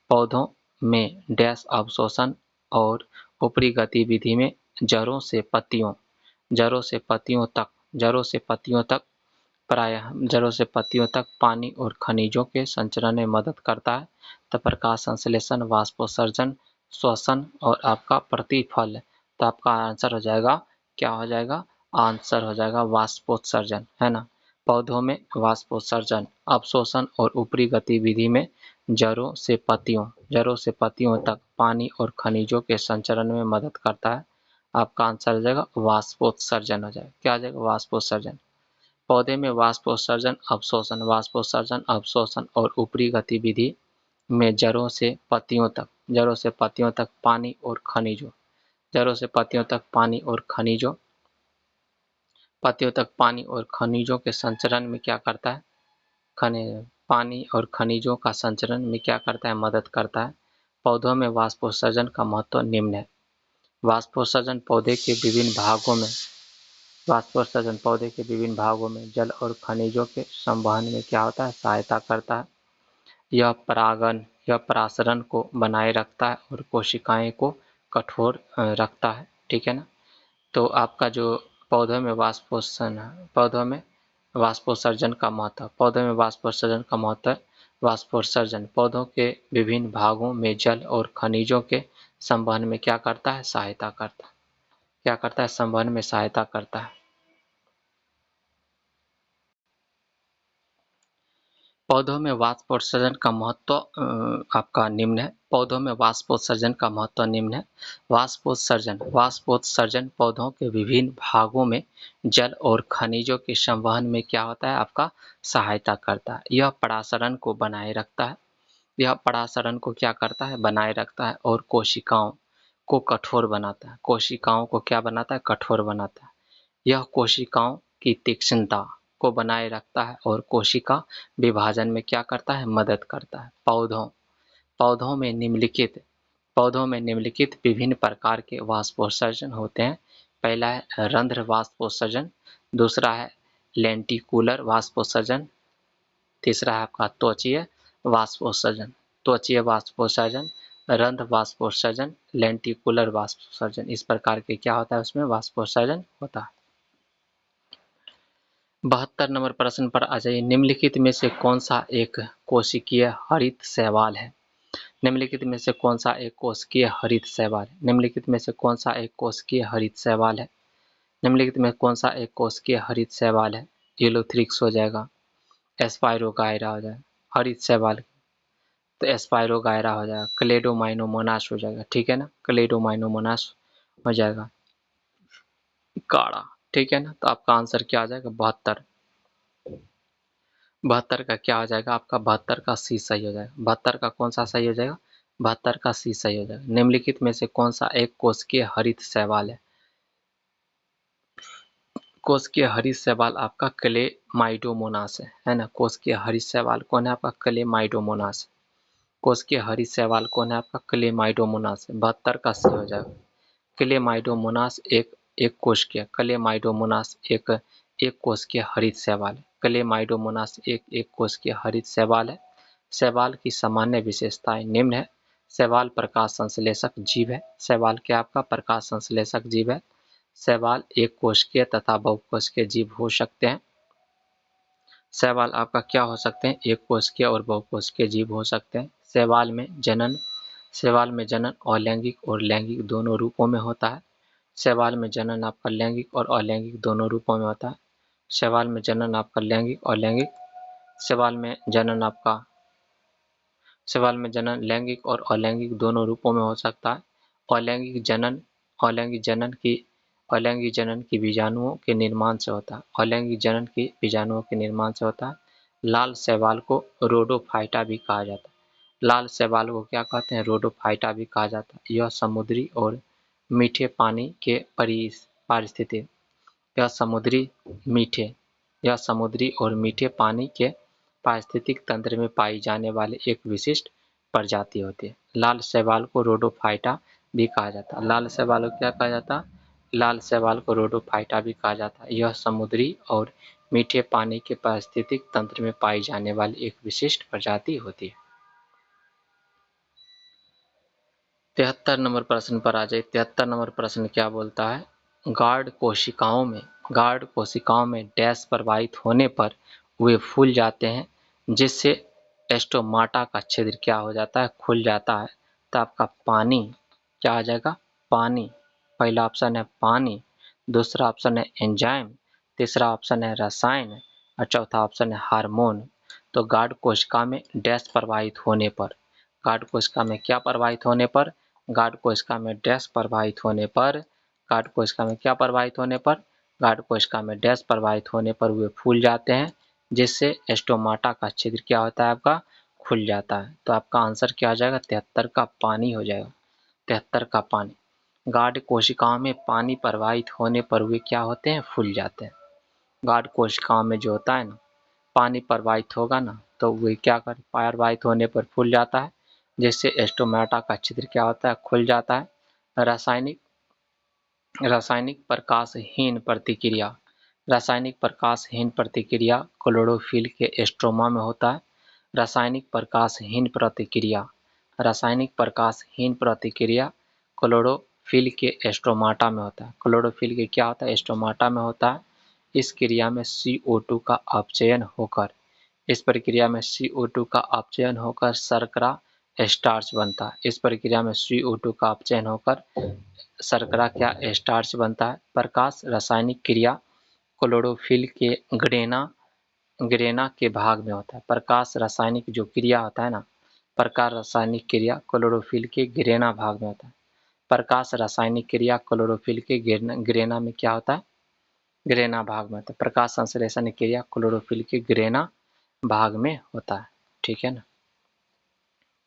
पौधों में डैश अवशोषण और ऊपरी गतिविधि में जड़ों से पत्तियों, जड़ों से पत्तियों तक, जड़ों से पत्तियों तक प्रायः जड़ों से पत्तियों तक पानी और खनिजों के संचरण में मदद करता है। तो प्रकाश संश्लेषण, वाष्पोत्सर्जन, श्वसन और आपका प्रतिफल। तो आपका आंसर हो जाएगा, क्या हो जाएगा, आंसर हो जाएगा वाष्पोत्सर्जन, है ना। पौधों में वाष्पोत्सर्जन, अवशोषण और ऊपरी गतिविधि में जड़ों से पत्तियों तक पानी और खनिजों के संचरण में मदद करता है। आपका आंसर हो जाएगा वाष्पोत्सर्जन हो जाएगा। क्या हो जाएगा, वाष्पोत्सर्जन। पौधे में वाष्पोत्सर्जन, अवशोषण, वाष्पोत्सर्जन, अवशोषण और ऊपरी गतिविधि में जड़ों से पत्तियों तक, जड़ों से पत्तियों तक पानी और खनिजों, जड़ों से पत्तियों तक पानी और खनिजों, पत्तियों तक पानी और खनिजों के संचरण में क्या करता है, पानी और खनिजों का संचरण में क्या करता है, मदद करता है। पौधों में वाष्पोत्सर्जन का महत्व निम्न है। वाष्पोत्सर्जन पौधे के विभिन्न भागों में, वाष्पोत्सर्जन पौधे के विभिन्न भागों में जल और खनिजों के संवहन में क्या होता है, सहायता करता है। यह परासरण को बनाए रखता है और कोशिकाएं को कठोर रखता है, ठीक है ना। तो आपका जो पौधों में वाष्पोत्सर्जन है, पौधों में वाष्पोत्सर्जन का महत्व, पौधों में वाष्पोत्सर्जन का महत्व, वाष्पोत्सर्जन पौधों के विभिन्न भागों में जल और खनिजों के संवहन में क्या करता है, सहायता करता है। क्या करता है, संवहन में सहायता करता है। पौधों में वाष्पोत्सर्जन का महत्व आपका निम्न है। पौधों में वाष्पोत्सर्जन का महत्व निम्न है। वाष्पोत्सर्जन पौधों के विभिन्न भागों में जल और खनिजों के संवहन में क्या होता है, आपका सहायता करता है। यह परासरण को बनाए रखता है, यह परासरण को क्या करता है, बनाए रखता है और कोशिकाओं को कठोर बनाता है। कोशिकाओं को क्या बनाता है, कठोर बनाता है। यह कोशिकाओं की तीक्ष्णता को बनाए रखता है और कोशिका विभाजन में क्या करता है, मदद करता है। पौधों में निम्नलिखित, पौधों में निम्नलिखित विभिन्न प्रकार के वाष्पोत्सर्जन होते हैं। पहला है रंध्र वाष्पोत्सर्जन, दूसरा है लेंटिकुलर वाष्पोत्सर्जन, तीसरा है आपका त्वचीय वाष्पोत्सर्जन। त्वचीय वाष्पोत्सर्जन, रंध्र वाष्पोत्सर्जन, लेंटिकुलर वाष्पोत्सर्जन, इस प्रकार के क्या होता है, उसमें वाष्पोत्सर्जन होता है। 72 नंबर प्रश्न पर आ जाइए। निम्नलिखित में से कौन सा एक कोशिकीय हरित शैवाल है। निम्नलिखित में से कौन सा एक कोशिकीय हरित शैवाल है। निम्नलिखित में से कौन सा एक कोशिकीय हरित शैवाल है। निम्नलिखित में कौन सा एक कोशिकीय हरित शैवाल है। यूलोथ्रिक्स हो जाएगा, एस्पायरोगायरा हो जाएगा, हरित शैवाल तो एस्पायरोगायरा हो जाएगा, क्लेडोमाइनोमोनास हो जाएगा, ठीक है ना, क्लेडोमाइनोमोनास हो जाएगा, काड़ा, ठीक है ना। तो आपका आंसर क्या आ जाएगा, 72। 72 का क्या हो जाएगा, आपका 72 का सी सही हो जाएगा। 72 का कौन सा सही हो जाएगा, 72 का सी सही हो जाएगा। निम्नलिखित में से कौन सा एक कोशिकीय हरित शैवाल है। कोशिकीय हरित शैवाल आपका क्लेमाइडोमोनास है ना। कोशिकीय हरित शैवाल कौन है, आपका क्लेमाइडोमोनास। कोशिकीय हरित शैवाल कौन है, आपका क्लेमाइडोमोनास। 72 का सी हो जाएगा। क्लेमाइडोमोनास एक कोशिकीय, क्लेमाइडोमोनास एक कोशिकीय हरित शैवाल है। क्लेमाइडोमोनास एक कोशिकीय हरित शैवाल है। शैवाल की सामान्य विशेषताएं निम्न है। शैवाल प्रकाश संश्लेषक जीव है। शैवाल क्या आपका प्रकाश संश्लेषक जीव है। शैवाल एक कोशिकीय तथा बहुकोशिकीय जीव हो सकते हैं। शैवाल आपका क्या हो सकते हैं, एक कोशिकीय और बहुकोशिकीय जीव हो सकते हैं। शैवाल में जनन अलैंगिक और लैंगिक दोनों रूपों में होता है। शैवाल में जनन आपका लैंगिक और अलैंगिक दोनों रूपों में होता है। शैवाल में जनन आपका लैंगिक और लैंगिक, शैवाल में जनन आपका, शैवाल में जनन लैंगिक और अलैंगिक दोनों रूपों में हो सकता है। अलैंगिक जनन, अलैंगिक जनन की अलैंगिक जनन की बीजाणुओं के निर्माण से होता है। अलैंगिक जनन की बीजाणुओं के निर्माण से होता है। लाल शैवाल को रोडोफाइटा भी कहा जाता है। लाल शैवाल को क्या कहते हैं, रोडोफाइटा भी कहा जाता है। यह समुद्री और मीठे पानी के पारिस्थितिक, यह समुद्री मीठे यह समुद्री और मीठे पानी के पारिस्थितिक तंत्र में पाई जाने वाले एक विशिष्ट प्रजाति होती है। लाल शैवाल को रोडोफाइटा भी कहा जाता है। लाल शैवाल को क्या कहा जाता है? लाल शैवाल को रोडोफाइटा भी कहा जाता है। यह समुद्री और मीठे पानी के पारिस्थितिक तंत्र में पाई जाने वाली एक विशिष्ट प्रजाति होती है। 73 नंबर प्रश्न पर आ जाए। 73 नंबर प्रश्न क्या बोलता है? गार्ड कोशिकाओं में डैश प्रवाहित होने पर वे फूल जाते हैं, जिससे एस्टोमाटा का छिद्र क्या हो जाता है? खुल जाता है। तो आपका पानी क्या आ जाएगा? पानी। पहला ऑप्शन है पानी, दूसरा ऑप्शन है एंजाइम, तीसरा ऑप्शन है रसायन और चौथा ऑप्शन है हार्मोन। तो गार्ड कोशिका में डैश प्रवाहित होने पर, गार्ड कोशिका में क्या प्रवाहित होने पर? गार्ड कोशिका में डैश प्रवाहित होने पर, गार्ड कोशिका में क्या प्रवाहित होने पर? गार्ड कोशिका में डैश प्रवाहित होने पर वे फूल जाते हैं, जिससे एस्टोमाटा का छिद्र क्या होता है? आपका खुल जाता है। तो आपका आंसर क्या आ जाएगा? 73 का पानी हो जाएगा। 73 का पानी। गार्ड कोशिकाओं में पानी प्रवाहित होने पर वे क्या होते हैं? फूल जाते हैं। गार्ड कोशिकाओं में जो होता है ना, पानी प्रवाहित होगा ना, तो वे क्या कर प्रवाहित होने पर फूल जाता है, जिससे एस्टोमाटा का छिद्र क्या होता है? खुल जाता है। रासायनिक रासायनिक प्रकाशहीन प्रतिक्रिया। रासायनिक प्रकाशहीन प्रतिक्रिया क्लोरोफिल के स्ट्रोमा में होता है। रासायनिक प्रकाशहीन प्रतिक्रिया रासायनिक प्रकाशहीन प्रतिक्रिया क्लोरोफिल के स्ट्रोमाटा में होता है। क्लोरोफिल के क्या होता है? स्ट्रोमाटा में होता है। इस क्रिया में CO2 का अपचयन होकर इस प्रक्रिया में CO2 का अपचयन होकर शर्करा स्टार्च बनता है। इस प्रक्रिया में CO2 का अपचयन होकर शर्करा क्या स्टार्च बनता है। प्रकाश रासायनिक क्रिया क्लोरोफिल के ग्रेना के भाग में होता है। प्रकाश रासायनिक जो क्रिया होता है ना, प्रकाश रासायनिक क्रिया क्लोरोफिल के ग्रेना भाग में होता है। प्रकाश रासायनिक क्रिया क्लोरोफिल के ग्रेना में क्या होता है? ग्रेना भाग में होता है। प्रकाश संश्लेषण क्रिया क्लोरोफिल के ग्रेना भाग में होता है। ठीक है ना।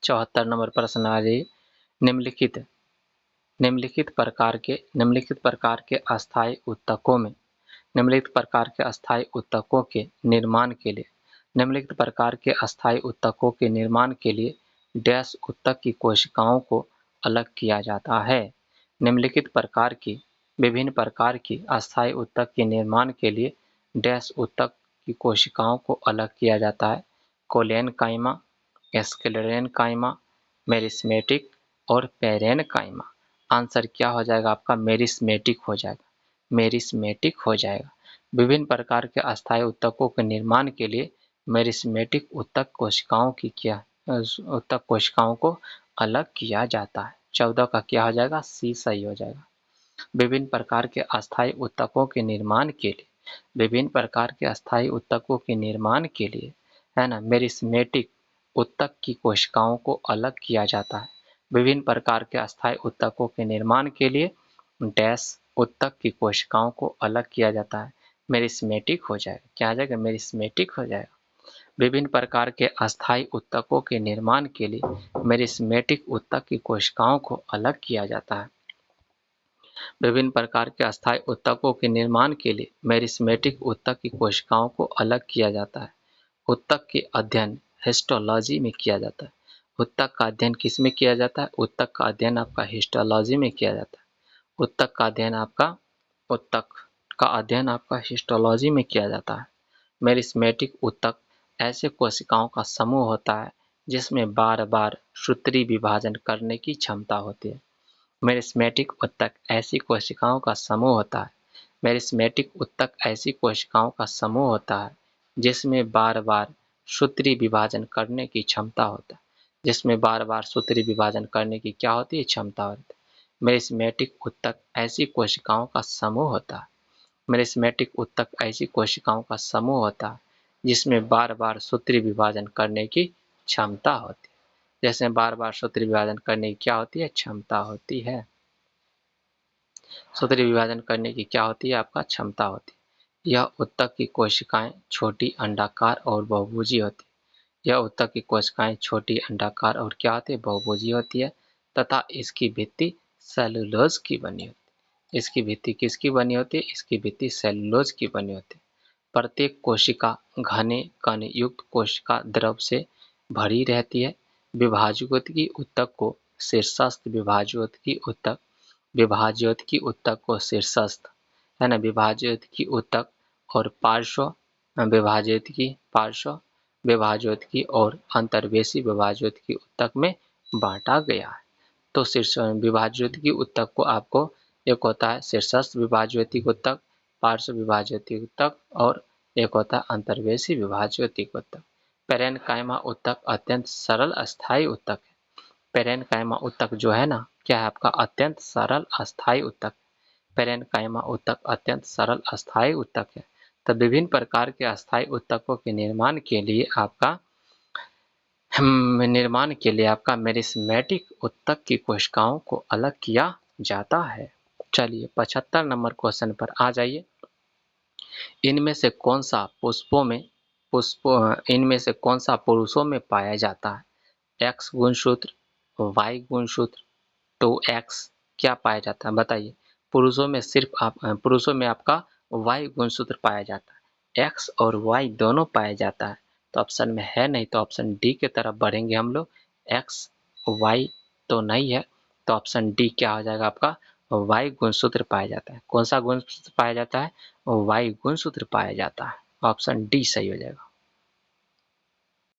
74 नंबर प्रश्न आ जाइए। निम्नलिखित निम्नलिखित प्रकार के अस्थायी ऊतकों में निम्नलिखित प्रकार के अस्थायी ऊतकों के निर्माण के लिए निम्नलिखित प्रकार के अस्थायी ऊतकों के निर्माण के लिए डैश ऊतक की कोशिकाओं को अलग किया जाता है। निम्नलिखित प्रकार की विभिन्न प्रकार की अस्थायी ऊतक के निर्माण के लिए डैश ऊतक की कोशिकाओं को अलग किया जाता है। कोलेनकाइमा, स्क्लेरेनकाइमा, मेरिस्मेटिक और पेरेनकाइमा। आंसर क्या हो जाएगा आपका? मेरिस्मेटिक हो जाएगा। मेरिस्मेटिक हो जाएगा। विभिन्न प्रकार के अस्थायी ऊतकों के निर्माण के लिए मेरिस्मेटिक ऊतक कोशिकाओं को अलग किया जाता है। 14 का क्या हो जाएगा? सी सही हो जाएगा। विभिन्न प्रकार के अस्थायी ऊतकों के निर्माण के लिए विभिन्न प्रकार के अस्थायी ऊतकों के निर्माण के लिए है ना, मेरिस्मेटिक ऊतक की कोशिकाओं को अलग किया जाता है। विभिन्न प्रकार के अस्थायी ऊतकों के निर्माण के लिए डैश ऊतक की कोशिकाओं को अलग किया जाता है। मेरिस्मेटिक हो जाएगा। क्या आ जाएगा? मेरिस्मेटिक हो जाएगा। विभिन्न प्रकार के अस्थायी ऊतकों के निर्माण के लिए मेरिस्मेटिक ऊतक की कोशिकाओं को अलग किया जाता है। विभिन्न प्रकार के अस्थायी ऊतकों के निर्माण के लिए मेरिस्मेटिक ऊतक की कोशिकाओं को अलग किया जाता है। ऊतक के अध्ययन हिस्टोलॉजी में किया जाता है। ऊतक का अध्ययन किस में किया जाता है? ऊतक का अध्ययन आपका हिस्टोलॉजी में किया जाता है। ऊतक का अध्ययन आपका हिस्टोलॉजी में किया जाता है। मेरिस्मेटिक ऊतक ऐसे कोशिकाओं का समूह होता है जिसमें बार बार सूत्री विभाजन करने की क्षमता होती है। मेरिस्मेटिक ऊतक ऐसी कोशिकाओं का समूह होता है मेरिस्मेटिक ऊतक ऐसी कोशिकाओं का समूह होता है जिसमें बार बार सूत्री विभाजन करने की क्षमता होता है। जिसमें बार बार सूत्री विभाजन करने की क्या होती है? क्षमता होती है। मेरिस्मेटिक ऊतक ऐसी कोशिकाओं का समूह होता है मेरिस्मेटिक ऊतक ऐसी कोशिकाओं का समूह होता है जिसमें बार बार सूत्री विभाजन करने की क्षमता होती है। जैसे बार बार सूत्री विभाजन करने की क्या होती है? क्षमता होती है। सूत्री विभाजन करने की क्या होती है? आपका क्षमता होती है। यह ऊतक की कोशिकाएं छोटी अंडाकार और बहुभुजी होती है। यह ऊतक की कोशिकाएं छोटी अंडाकार और क्या होती है? बहुभुजी होती है तथा इसकी भित्ति सेलुलोज की बनी होती है। इसकी भित्ति किसकी बनी होती है? इसकी भित्ति सेलुलोज की बनी होती है। प्रत्येक कोशिका घने कण युक्त कोशिका द्रव से भरी रहती है। विभाज्योत्की ऊतक को शीर्षस्थ, विभाज्योत्की ऊतक, विभाज्योत्की ऊतक को शीर्षस्थ है ना, विभाज्योत्की ऊतक और पार्श्व विभाज्योत्की, पार्श्व विभाज्योत्की और अंतर्वेशी विभाज्योत्की ऊतक में बांटा गया है। तो शीर्ष विभाज्योत्की ऊतक को आपको एक होता है शीर्षस्थ विभाज्योतिक ऊतक, पार्श्व विभाज्योतिक ऊतक और एक होता है अंतर्वेशी विभाज्योतिक ऊतक। पेरेन्काइमा ऊतक अत्यंत सरल अस्थायी ऊतक है। पेरेन्काइमा ऊतक जो है ना, क्या है आपका अत्यंत सरल अस्थायी ऊतक। पेरेन्काइमा ऊतक अत्यंत सरल अस्थायी ऊतक है। तो विभिन्न प्रकार के अस्थायी ऊतकों के निर्माण के लिए आपका मेरिस्मेटिक ऊतक की कोशिकाओं को अलग किया जाता है। चलिए 75 नंबर क्वेश्चन पर आ जाइए। इनमें से कौन सा इनमें से कौन सा पुरुषों में पाया जाता है? एक्स गुणसूत्र, वाई गुणसूत्र, 2x क्या पाया जाता है बताइए। पुरुषों में आपका वाई गुणसूत्र पाया जाता है, एक्स और वाई दोनों पाया जाता है। तो ऑप्शन में है नहीं, तो ऑप्शन डी की तरफ बढ़ेंगे हम लोग। एक्स वाई तो नहीं है, तो ऑप्शन डी क्या हो जाएगा आपका, वाई गुणसूत्र पाया जाता है। कौन सा गुणसूत्र पाया जाता है? वाई गुणसूत्र पाया जाता है। ऑप्शन डी सही हो जाएगा।